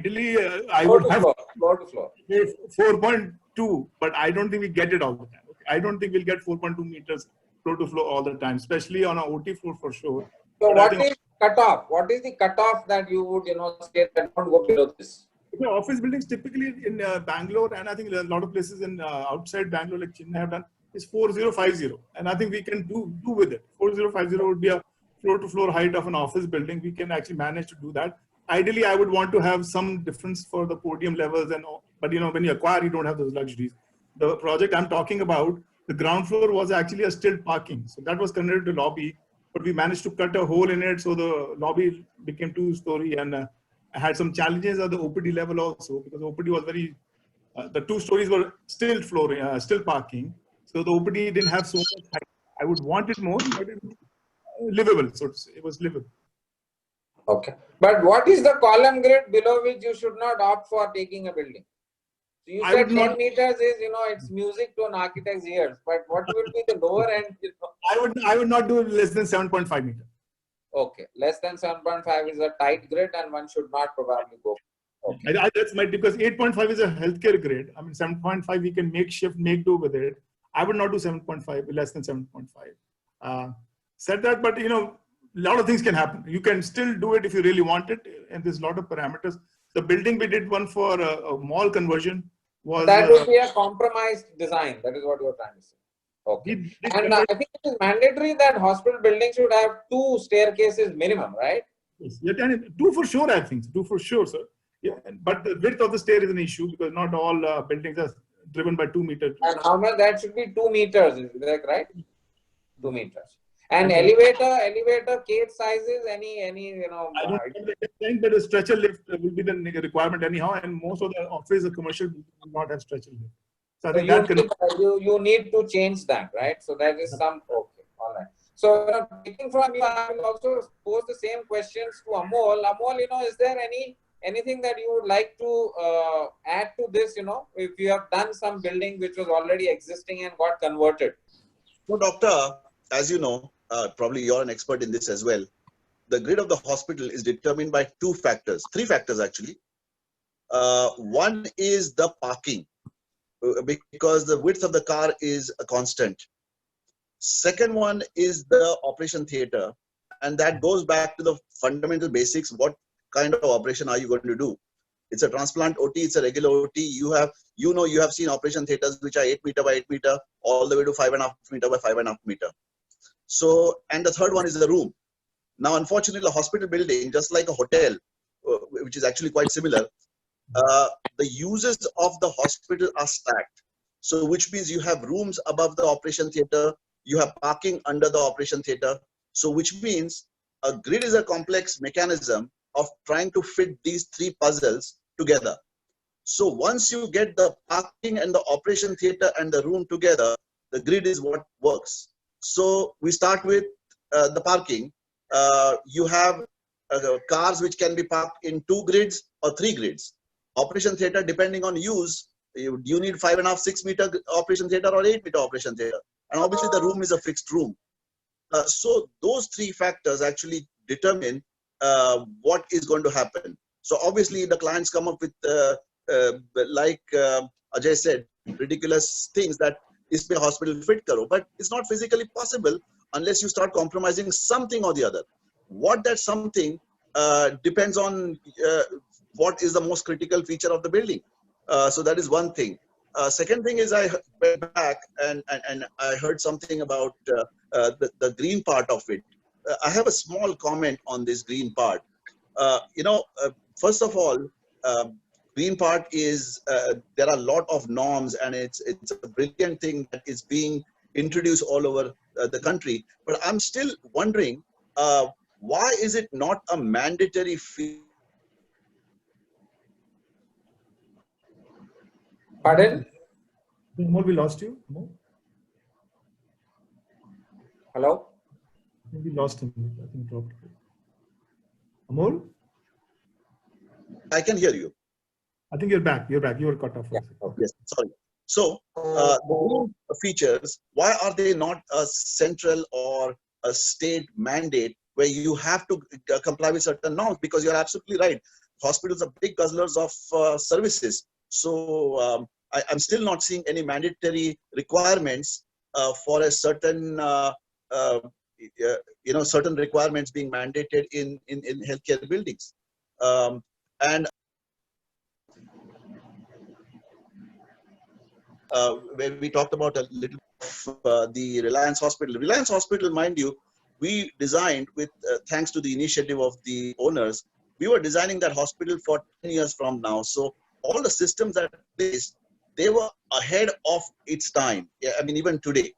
would have floor to floor. 4.2, but I don't think we get it all the time. Okay? I don't think we'll get 4.2 meters floor to floor all the time, especially on an OT floor for sure. So what is cutoff? What is the cutoff that you would, say that don't go below this? Office buildings typically in Bangalore, and I think a lot of places in outside Bangalore, like Chennai have done, is 4050. And I think we can do with it. 4050 would be a floor to floor height of an office building. We can actually manage to do that. Ideally, I would want to have some difference for the podium levels, but when you acquire, you don't have those luxuries. The project I'm talking about, the ground floor was actually a stilt parking. So that was converted to lobby. but we managed to cut a hole in it. So the lobby became 2-story, and I had some challenges at the OPD level also, because OPD was very, the 2 stories were still flooring, still parking. So the OPD didn't have so much height. I would want it more, but it was livable. So it was livable. Okay. But what is the column grid below which you should not opt for taking a building? So you said 10 meters is, it's music to an architect's ears, but what will be the lower end? I would not do less than 7.5 meters. Okay. Less than 7.5 is a tight grid and one should not probably go. Okay. That's my, because 8.5 is a healthcare grade. I mean, 7.5, we can make do with it. I would not do 7.5, less than 7.5. Said that, but a lot of things can happen. You can still do it if you really want it, and there's a lot of parameters. The building we did one for a mall conversion was... That would be a compromised design. That is what you're trying to say. Okay. And I think it is mandatory that hospital buildings should have 2 staircases minimum, right? Yes. 2 for sure, I think. 2 for sure, sir. Yeah. But the width of the stair is an issue, because not all buildings are driven by 2 meters. And how much? That should be 2 meters, is that right? 2 meters. And elevator cage sizes, any I don't think, but a stretcher lift will be the requirement anyhow, and most of the office, the commercial do not have stretcher lift. So I think you need to change that, right? So that is some, okay, all right. So taking from you, I will also pose the same questions to Amol. Amol, is there anything that you would like to add to this, if you have done some building which was already existing and got converted? So, Doctor, as you know, probably you're an expert in this as well. The grid of the hospital is determined by 3 factors actually. One is the parking, because the width of the car is a constant. Second one is the operation theater, and that goes back to the fundamental basics. What kind of operation are you going to do? It's a transplant OT, it's a regular OT. You have seen operation theaters which are 8 meter by 8 meter, all the way to 5.5 meter by 5.5 meter. So, and the third one is the room. Now, unfortunately, the hospital building, just like a hotel, which is actually quite similar, the uses of the hospital are stacked. So, which means you have rooms above the operation theater, you have parking under the operation theater. So, which means a grid is a complex mechanism of trying to fit these 3 puzzles together. So, once you get the parking and the operation theater and the room together, the grid is what works. So we start with the parking. You have cars which can be parked in 2 grids or 3 grids. Operation theater, depending on use, you need 5.5, 6 meter operation theater or 8 meter operation theater. And obviously the room is a fixed room. So those 3 factors actually determine what is going to happen. So obviously the clients come up with, like Ajay said, ridiculous things that इसमें hospital fit करो, but it's not physically possible unless you start compromising something or the other. What that something depends on what is the most critical feature of the building. So that is one thing. Second thing is I went back and I heard something about the green part of it. I have a small comment on this green part. First of all, green part is, there are a lot of norms, and it's a brilliant thing that is being introduced all over the country. But I'm still wondering, why is it not a mandatory fee? Pardon? Amol, we lost you. Amol? Hello? I think we lost him. I think dropped. Amol? I can hear you. I think you're back. You're back. You were cut off. Yeah. Okay. Yes, sorry. So the new features, why are they not a central or a state mandate where you have to comply with certain norms? Because you're absolutely right. Hospitals are big guzzlers of services. So I'm still not seeing any mandatory requirements for a certain, certain requirements being mandated in healthcare buildings. And where we talked about a little of the Reliance Hospital. Reliance Hospital, mind you, we designed with, thanks to the initiative of the owners, we were designing that hospital for 10 years from now. So all the systems that are placed, they were ahead of its time. Yeah, I mean, even today.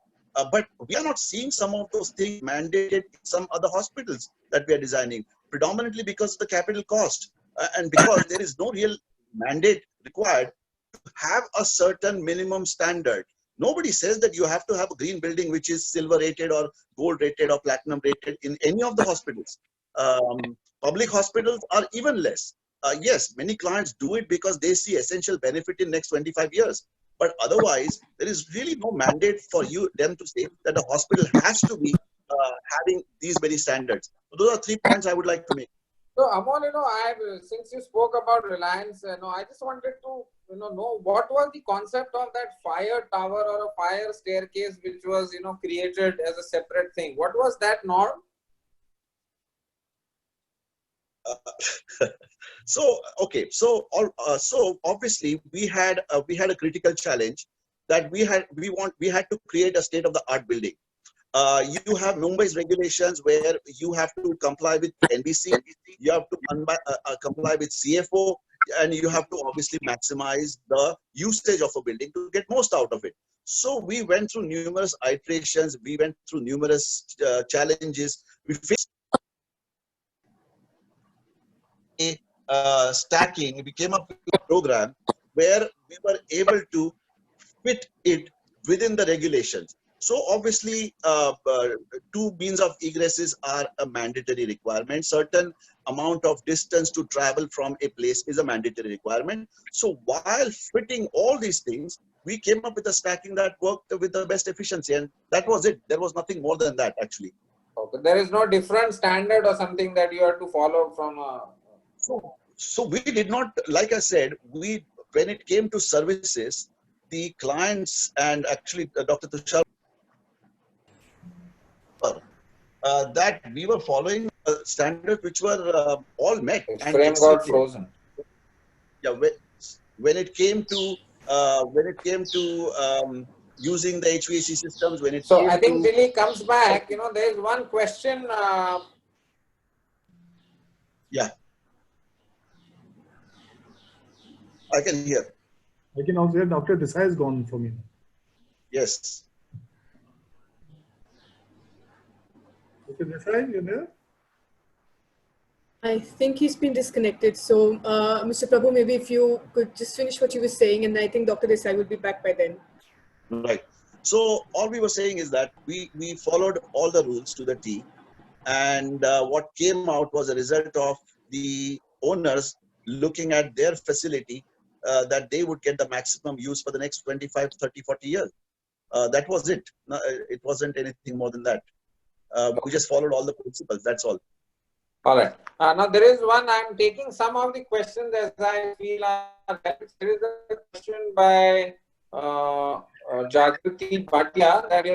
But we are not seeing some of those things mandated in some other hospitals that we are designing, predominantly because of the capital cost and because there is no real mandate required to have a certain minimum standard. Nobody says that you have to have a green building which is silver rated or gold rated or platinum rated in any of the hospitals. Public hospitals are even less. Yes, many clients do it because they see essential benefit in next 25 years. But otherwise, there is really no mandate for them to say that the hospital has to be having these many standards. So those are 3 points I would like to make. So Amol, since you spoke about Reliance, I just wanted to know what was the concept of that fire tower or a fire staircase which was created as a separate thing. What was that norm? So obviously we had a critical challenge that we had to create a state of the art building. You have Mumbai's regulations where you have to comply with NBC, you have to comply with CFO, and you have to obviously maximize the usage of a building to get most out of it. So we went through numerous iterations, we went through numerous challenges. We faced stacking. We came up with a program where we were able to fit it within the regulations. So obviously, 2 means of egresses are a mandatory requirement. Certain amount of distance to travel from a place is a mandatory requirement. So while fitting all these things, we came up with a stacking that worked with the best efficiency, and that was it. There was nothing more than that, actually. Okay. There is no different standard or something that you have to follow from. So we did not, like I said, when it came to services, the clients and actually Dr. Tushar, that we were following standards which were all met. And frame got frozen. Yeah, when it came to using the HVAC systems, so I think Billy comes back. There is one question. Yeah. I can hear. I can also hear Dr. Desai is gone from you. Yes. Dr. Desai, you there? I think he's been disconnected. So, Mr. Prabhu, maybe if you could just finish what you were saying, and I think Dr. Desai will be back by then. Right. So all we were saying is that we followed all the rules to the T, and what came out was a result of the owners looking at their facility that they would get the maximum use for the next 25, 30, 40 years. That was it. No, it wasn't anything more than that. We just followed all the principles. That's all. All right. Now there is one. I'm taking some of the questions as I feel. There is a question by Jagriti Bhatia that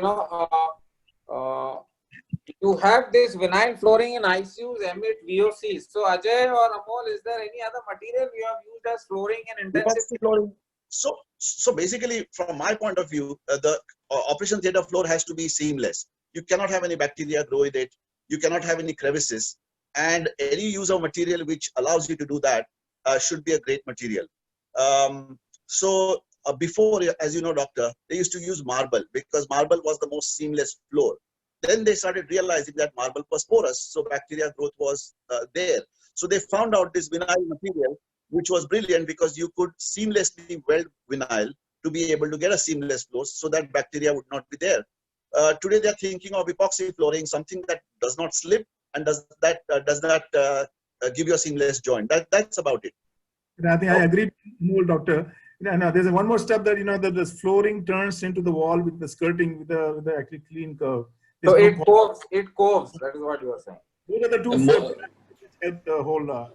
you have this vinyl flooring in ICUs amid VOCs. So Ajay or Amol, is there any other material you have used as flooring and intensive flooring? So basically, from my point of view, the operation theatre floor has to be seamless. You cannot have any bacteria grow in it. You cannot have any crevices. And any use of material which allows you to do that should be a great material. Before, as you know, doctor, they used to use marble because marble was the most seamless floor. Then they started realizing that marble was porous, so bacteria growth was there. So they found out this vinyl material, which was brilliant because you could seamlessly weld vinyl to be able to get a seamless floor so that bacteria would not be there. Today they're thinking of epoxy flooring, something that does not slip and does not give you a seamless joint. That's about it. I think I agree more, doctor. No, there's one more step that that the flooring turns into the wall with the skirting with the actually clean curve. So it coves. It coves. That is what you are saying. Those are the two which help the whole.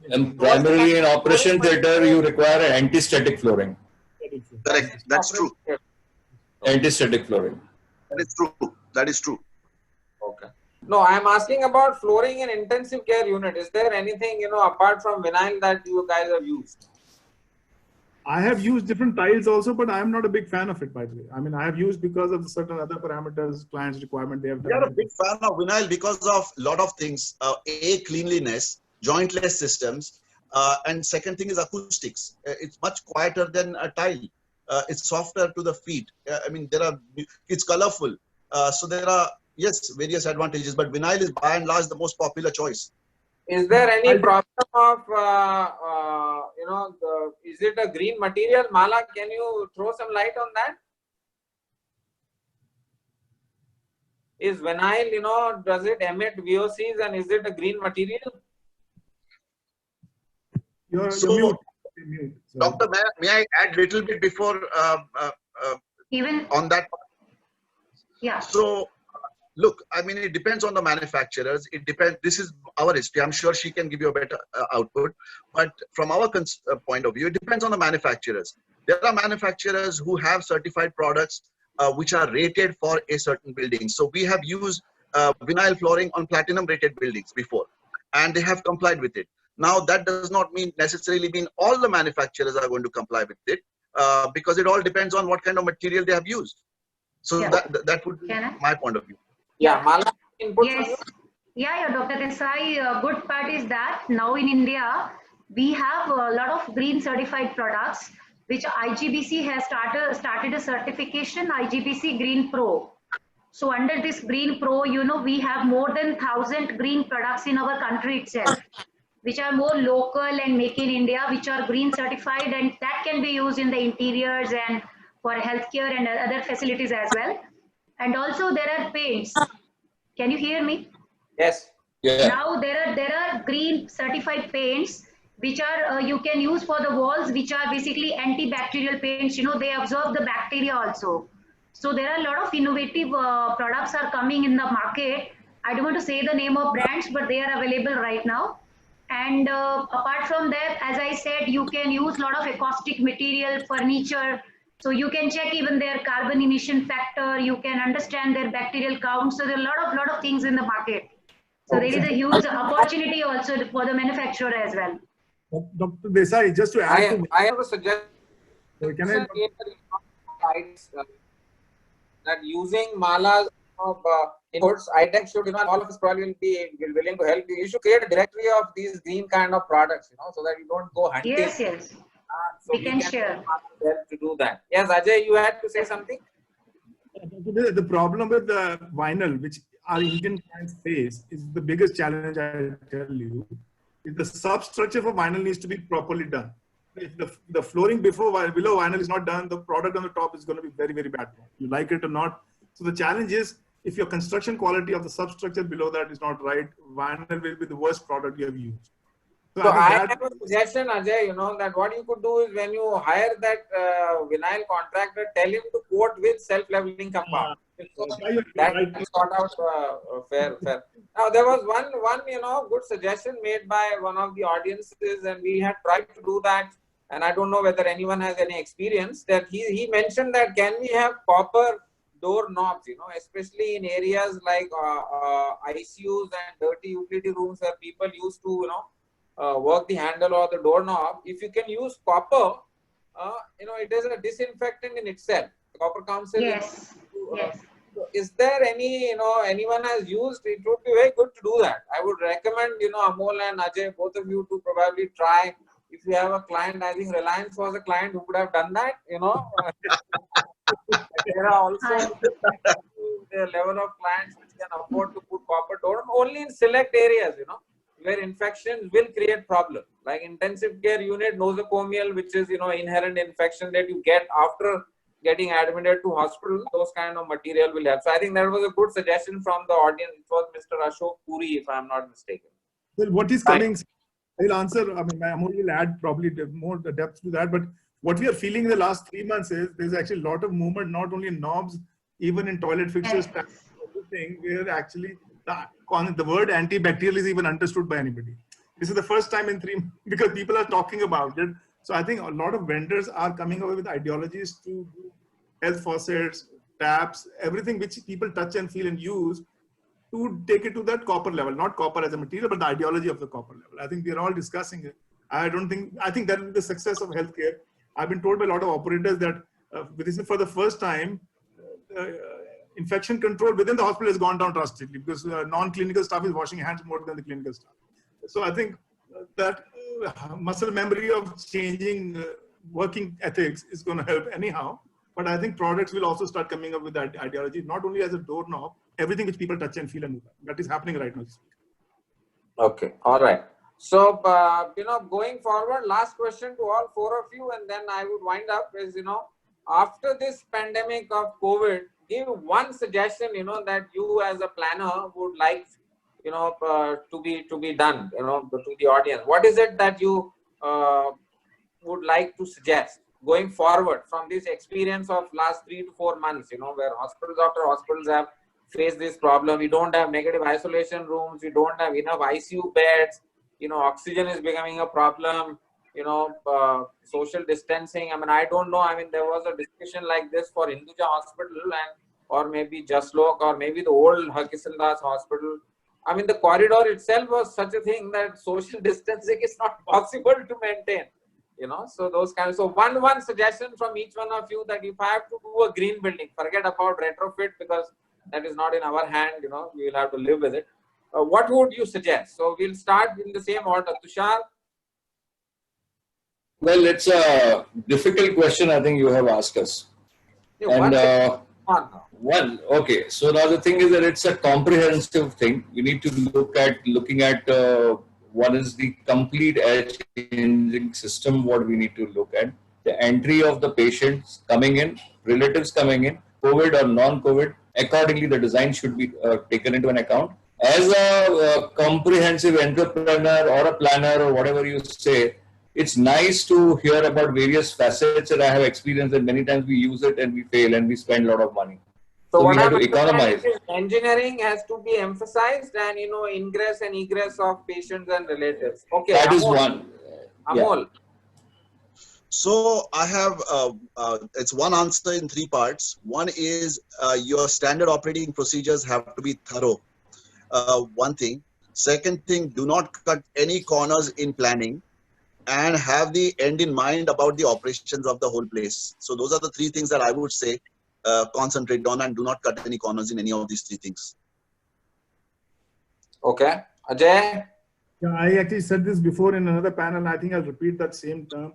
And primarily in operation theatre, you require an anti-static flooring. Correct. That's true. Anti-static flooring. That is true. That is true. Okay. No, I am asking about flooring in intensive care unit. Is there anything apart from vinyl that you guys have used? I have used different tiles also, but I am not a big fan of it, by the way. I mean, I have used because of certain other parameters, clients' requirement. We are a big fan of vinyl because of a lot of things. Cleanliness, jointless systems, and second thing is acoustics. It's much quieter than a tile. It's softer to the feet. I mean, it's colorful. So there are, yes, various advantages, but vinyl is by and large the most popular choice. Is there any problem of, is it a green material? Mala, can you throw some light on that? Is vinyl, does it emit VOCs and is it a green material? You're So, mute. Doctor, may I add a little bit before Even on that? yeah. So, look, I mean, it depends on the manufacturers. It depends. This is our history. I'm sure she can give you a better output. But from our point of view, it depends on the manufacturers. There are manufacturers who have certified products which are rated for a certain building. So we have used vinyl flooring on platinum rated buildings before, and they have complied with it. Now, that does not necessarily mean all the manufacturers are going to comply with it because it all depends on what kind of material they have used. So Yeah. that would be my point of view. Yeah, Mala, input from you? Yes. Yeah, Dr. Desai, good part is that now in India, we have a lot of green certified products, which IGBC has started a certification, IGBC Green Pro. So under this Green Pro, we have more than 1,000 green products in our country itself, which are more local and make in India, which are green certified, and that can be used in the interiors and for healthcare and other facilities as well. And also there are paints. Can you hear me? Yes. Yeah. Now there are green certified paints which are you can use for the walls, which are basically antibacterial paints. They absorb the bacteria also. So there are a lot of innovative products are coming in the market. I don't want to say the name of brands, but they are available right now. And apart from that, as I said, you can use a lot of acoustic material, furniture. So you can check even their carbon emission factor. You can understand their bacterial count. So there are a lot of things in the market. So there is a huge opportunity also for the manufacturer as well. Dr. Desai, just to add I have a suggestion can that using Mala's inputs, ITech should, all of us probably will be willing to help you. You should create a directory of these green kind of products, so that you don't go hunting. Yes. So we can share. Help to do that. Yes, Ajay, you had to say something? The problem with the vinyl, which our Indian clients face, is the biggest challenge, I tell you, is the substructure for vinyl needs to be properly done. If the flooring below vinyl is not done, the product on the top is going to be very, very bad. You like it or not. So the challenge is, if your construction quality of the substructure below that is not right, vinyl will be the worst product you have used. So I have a suggestion, Ajay, that what you could do is when you hire that vinyl contractor, tell him to quote with self-leveling compound. That is sort out fair. Now there was one good suggestion made by one of the audiences, and we had tried to do that, and I don't know whether anyone has any experience, that he mentioned that can we have copper door knobs, especially in areas like ICUs and dirty utility rooms where people used to, work the handle or the doorknob. If you can use copper, it is a disinfectant in itself. The copper comes in. Yes. So is there anyone has used? It would be very good to do that. I would recommend, Amol and Ajay, both of you to probably try. If you have a client, I think Reliance was a client who could have done that, There are also the level of clients which can afford to put copper door only in select areas, where infections will create problems, like intensive care unit nosocomial, which is, inherent infection that you get after getting admitted to hospital. Those kind of material will help. So I think that was a good suggestion from the audience. It was Mr. Ashok Puri, if I'm not mistaken. Well, what is coming, I'll answer. I mean, Amol will add probably more depth to that. But what we are feeling in the last 3 months is there's actually a lot of movement, not only in knobs, even in toilet fixtures, everything, where actually the word antibacterial is even understood by anybody. This is the first time in 3 months because people are talking about it. So I think a lot of vendors are coming away with ideologies to do health faucets, taps, everything which people touch and feel and use to take it to that copper level, not copper as a material, but the ideology of the copper level. I think we are all discussing it. I think that will be the success of healthcare. I've been told by a lot of operators that this is for the first time, infection control within the hospital has gone down drastically because non-clinical staff is washing hands more than the clinical staff. So I think that muscle memory of changing working ethics is going to help anyhow. But I think products will also start coming up with that ideology, not only as a doorknob, everything which people touch and feel and move. That is happening right now. Okay, all right. So, going forward, last question to all four of you, and then I would wind up is, after this pandemic of COVID, give one suggestion, that you as a planner would like, to be done, to the audience. What is it that you would like to suggest going forward from this experience of last 3 to 4 months, where hospitals after hospitals have faced this problem? We don't have negative isolation rooms. We don't have enough ICU beds. Oxygen is becoming a problem. Social distancing. I mean, I don't know. I mean, there was a discussion like this for Hinduja Hospital or maybe Jaslok or maybe the old Harkishan Das Hospital. I mean, the corridor itself was such a thing that social distancing is not possible to maintain. So those kinds. So one suggestion from each one of you, that if I have to do a green building, forget about retrofit because that is not in our hand. We will have to live with it. What would you suggest? So we'll start in the same order. Tushar? Well, it's a difficult question I think you have asked us. Yeah, okay. So now the thing is that it's a comprehensive thing. We need to looking at what is the complete changing system, what we need to look at. The entry of the patients coming in, relatives coming in, COVID or non-COVID, accordingly the design should be taken into an account. As a comprehensive entrepreneur or a planner or whatever you say, it's nice to hear about various facets that I have experienced, and many times we use it and we fail and we spend a lot of money. So we have to economize. Engineering has to be emphasized, and ingress and egress of patients and relatives. Okay, that is one. Amol. Yeah. So I have it's one answer in 3 parts. One is your standard operating procedures have to be thorough. One thing. Second thing, do not cut any corners in planning, and have the end in mind about the operations of the whole place. So those are the 3 things that I would say concentrate on, and do not cut any corners in any of these 3 things. Okay. Ajay? Yeah, I actually said this before in another panel. I think I'll repeat that same term.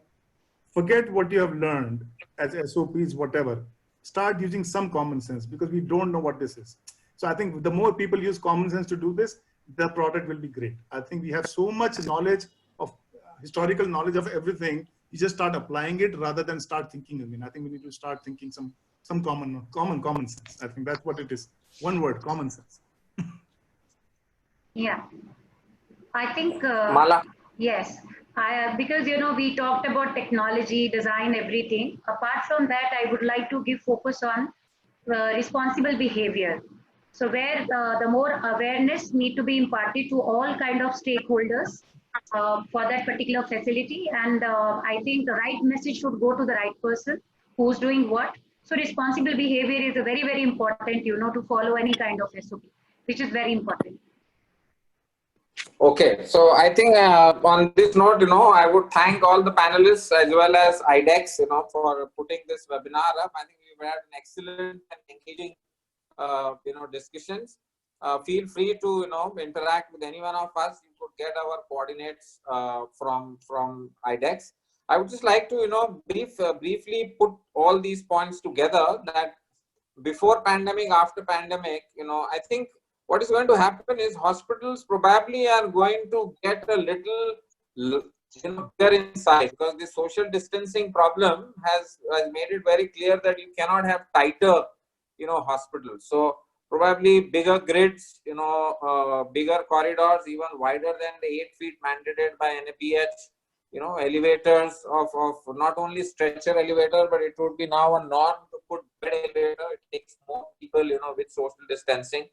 Forget what you have learned as SOPs, whatever. Start using some common sense, because we don't know what this is. So I think the more people use common sense to do this, the product will be great. I think we have so much knowledge of historical knowledge of everything. You just start applying it rather than start thinking again. I think we need to start thinking some common sense. I think that's what it is. One word, common sense. Yeah, I think Mala. yes. Because we talked about technology, design, everything. Apart from that, I would like to give focus on responsible behavior. So where the more awareness need to be imparted to all kind of stakeholders for that particular facility, and I think the right message should go to the right person who's doing what. So responsible behavior is a very, very important, to follow any kind of SOP, which is very important. Okay, so I think on this note, I would thank all the panelists as well as IDEX, for putting this webinar up. I think we've had an excellent and engaging, discussions. Feel free to, interact with any one of us. You could get our coordinates from IDEX. I would just like to, briefly put all these points together, that before pandemic, after pandemic, I think what is going to happen is hospitals probably are going to get a little, bigger in size, because the social distancing problem has made it very clear that you cannot have tighter, hospitals. So probably bigger grids, bigger corridors, even wider than the 8 feet mandated by NABH, elevators of not only stretcher elevator, but it would be now a norm to put bed elevator. It takes more people, with social distancing.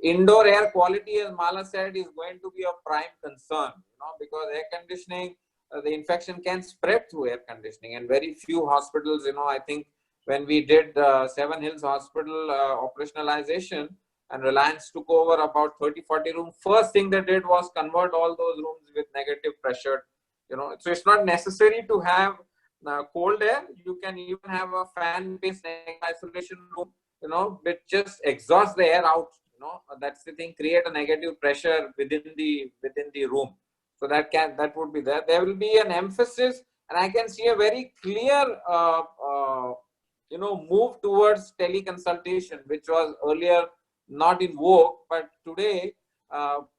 Indoor air quality, as Mala said, is going to be a prime concern, because air conditioning, the infection can spread through air conditioning, and very few hospitals, I think when we did Seven Hills Hospital operationalization and Reliance took over about 30-40 rooms, first thing they did was convert all those rooms with negative pressure, so it's not necessary to have cold air. You can even have a fan-based isolation room, which just exhausts the air out. That's the thing, create a negative pressure within the room. So that would be there. There will be an emphasis And I can see a very clear, move towards teleconsultation, which was earlier not in vogue, but today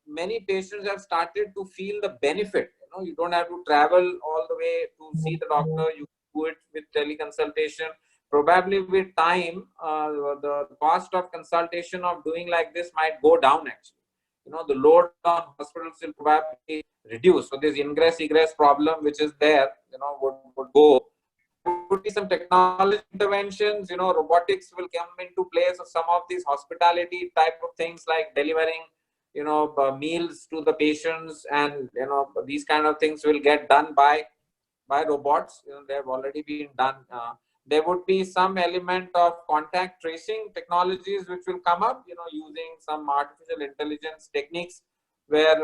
many patients have started to feel the benefit. You don't have to travel all the way to see the doctor. You do it with teleconsultation. Probably with time, the cost of consultation of doing like this might go down actually. The load on hospitals will probably reduce. So this ingress egress problem which is there, would go. There would be some technology interventions, robotics will come into place, or some of these hospitality type of things like delivering, meals to the patients, and, these kind of things will get done by robots. They have already been done. There would be some element of contact tracing technologies which will come up, using some artificial intelligence techniques, where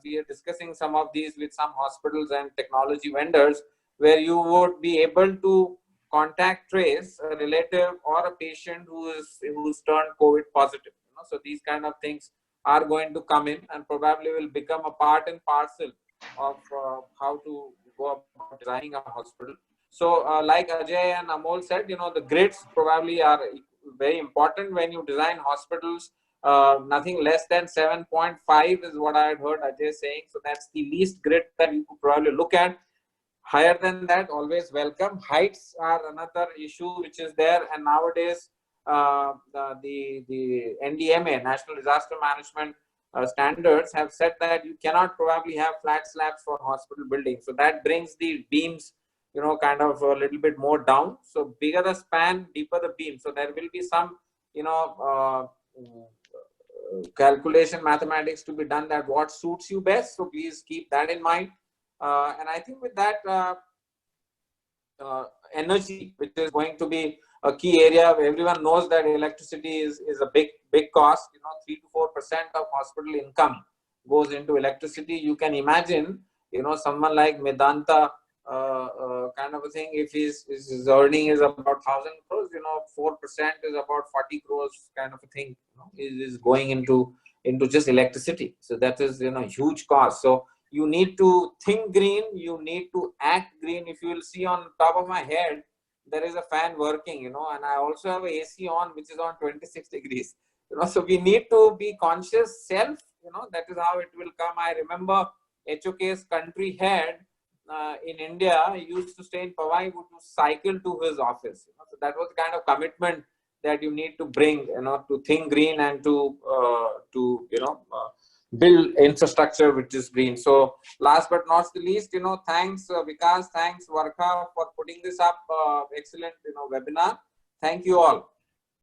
we are discussing some of these with some hospitals and technology vendors, where you would be able to contact trace a relative or a patient who's turned COVID positive. So these kind of things are going to come in and probably will become a part and parcel of how to go about designing a hospital. So like Ajay and Amol said, the grids probably are very important when you design hospitals. Nothing less than 7.5 is what I had heard Ajay saying. So that's the least grid that you could probably look at. Higher than that, always welcome. Heights are another issue which is there, and nowadays the NDMA, National Disaster Management standards, have said that you cannot probably have flat slabs for hospital buildings. So that brings the beams, kind of a little bit more down. So bigger the span, deeper the beam. So there will be some, calculation mathematics to be done, that what suits you best. So please keep that in mind. And I think with that, energy, which is going to be a key area. Everyone knows that electricity is a big cost. 3 to 4% of hospital income goes into electricity. You can imagine, someone like Medanta, kind of a thing, if his earning is about 1,000 crores, 4% is about 40 crores kind of a thing, is going into just electricity. So that is, huge cost. So you need to think green, you need to act green. If you will see on top of my head, there is a fan working, and I also have a AC on, which is on 26 degrees. So we need to be conscious self, that is how it will come. I remember HOK's country head in India, he used to stay in Powai, would cycle to his office. So that was the kind of commitment that you need to bring, to think green and to build infrastructure which is green. So last but not the least, thanks Vikas, thanks Varka for putting this up. Excellent, webinar. Thank you all.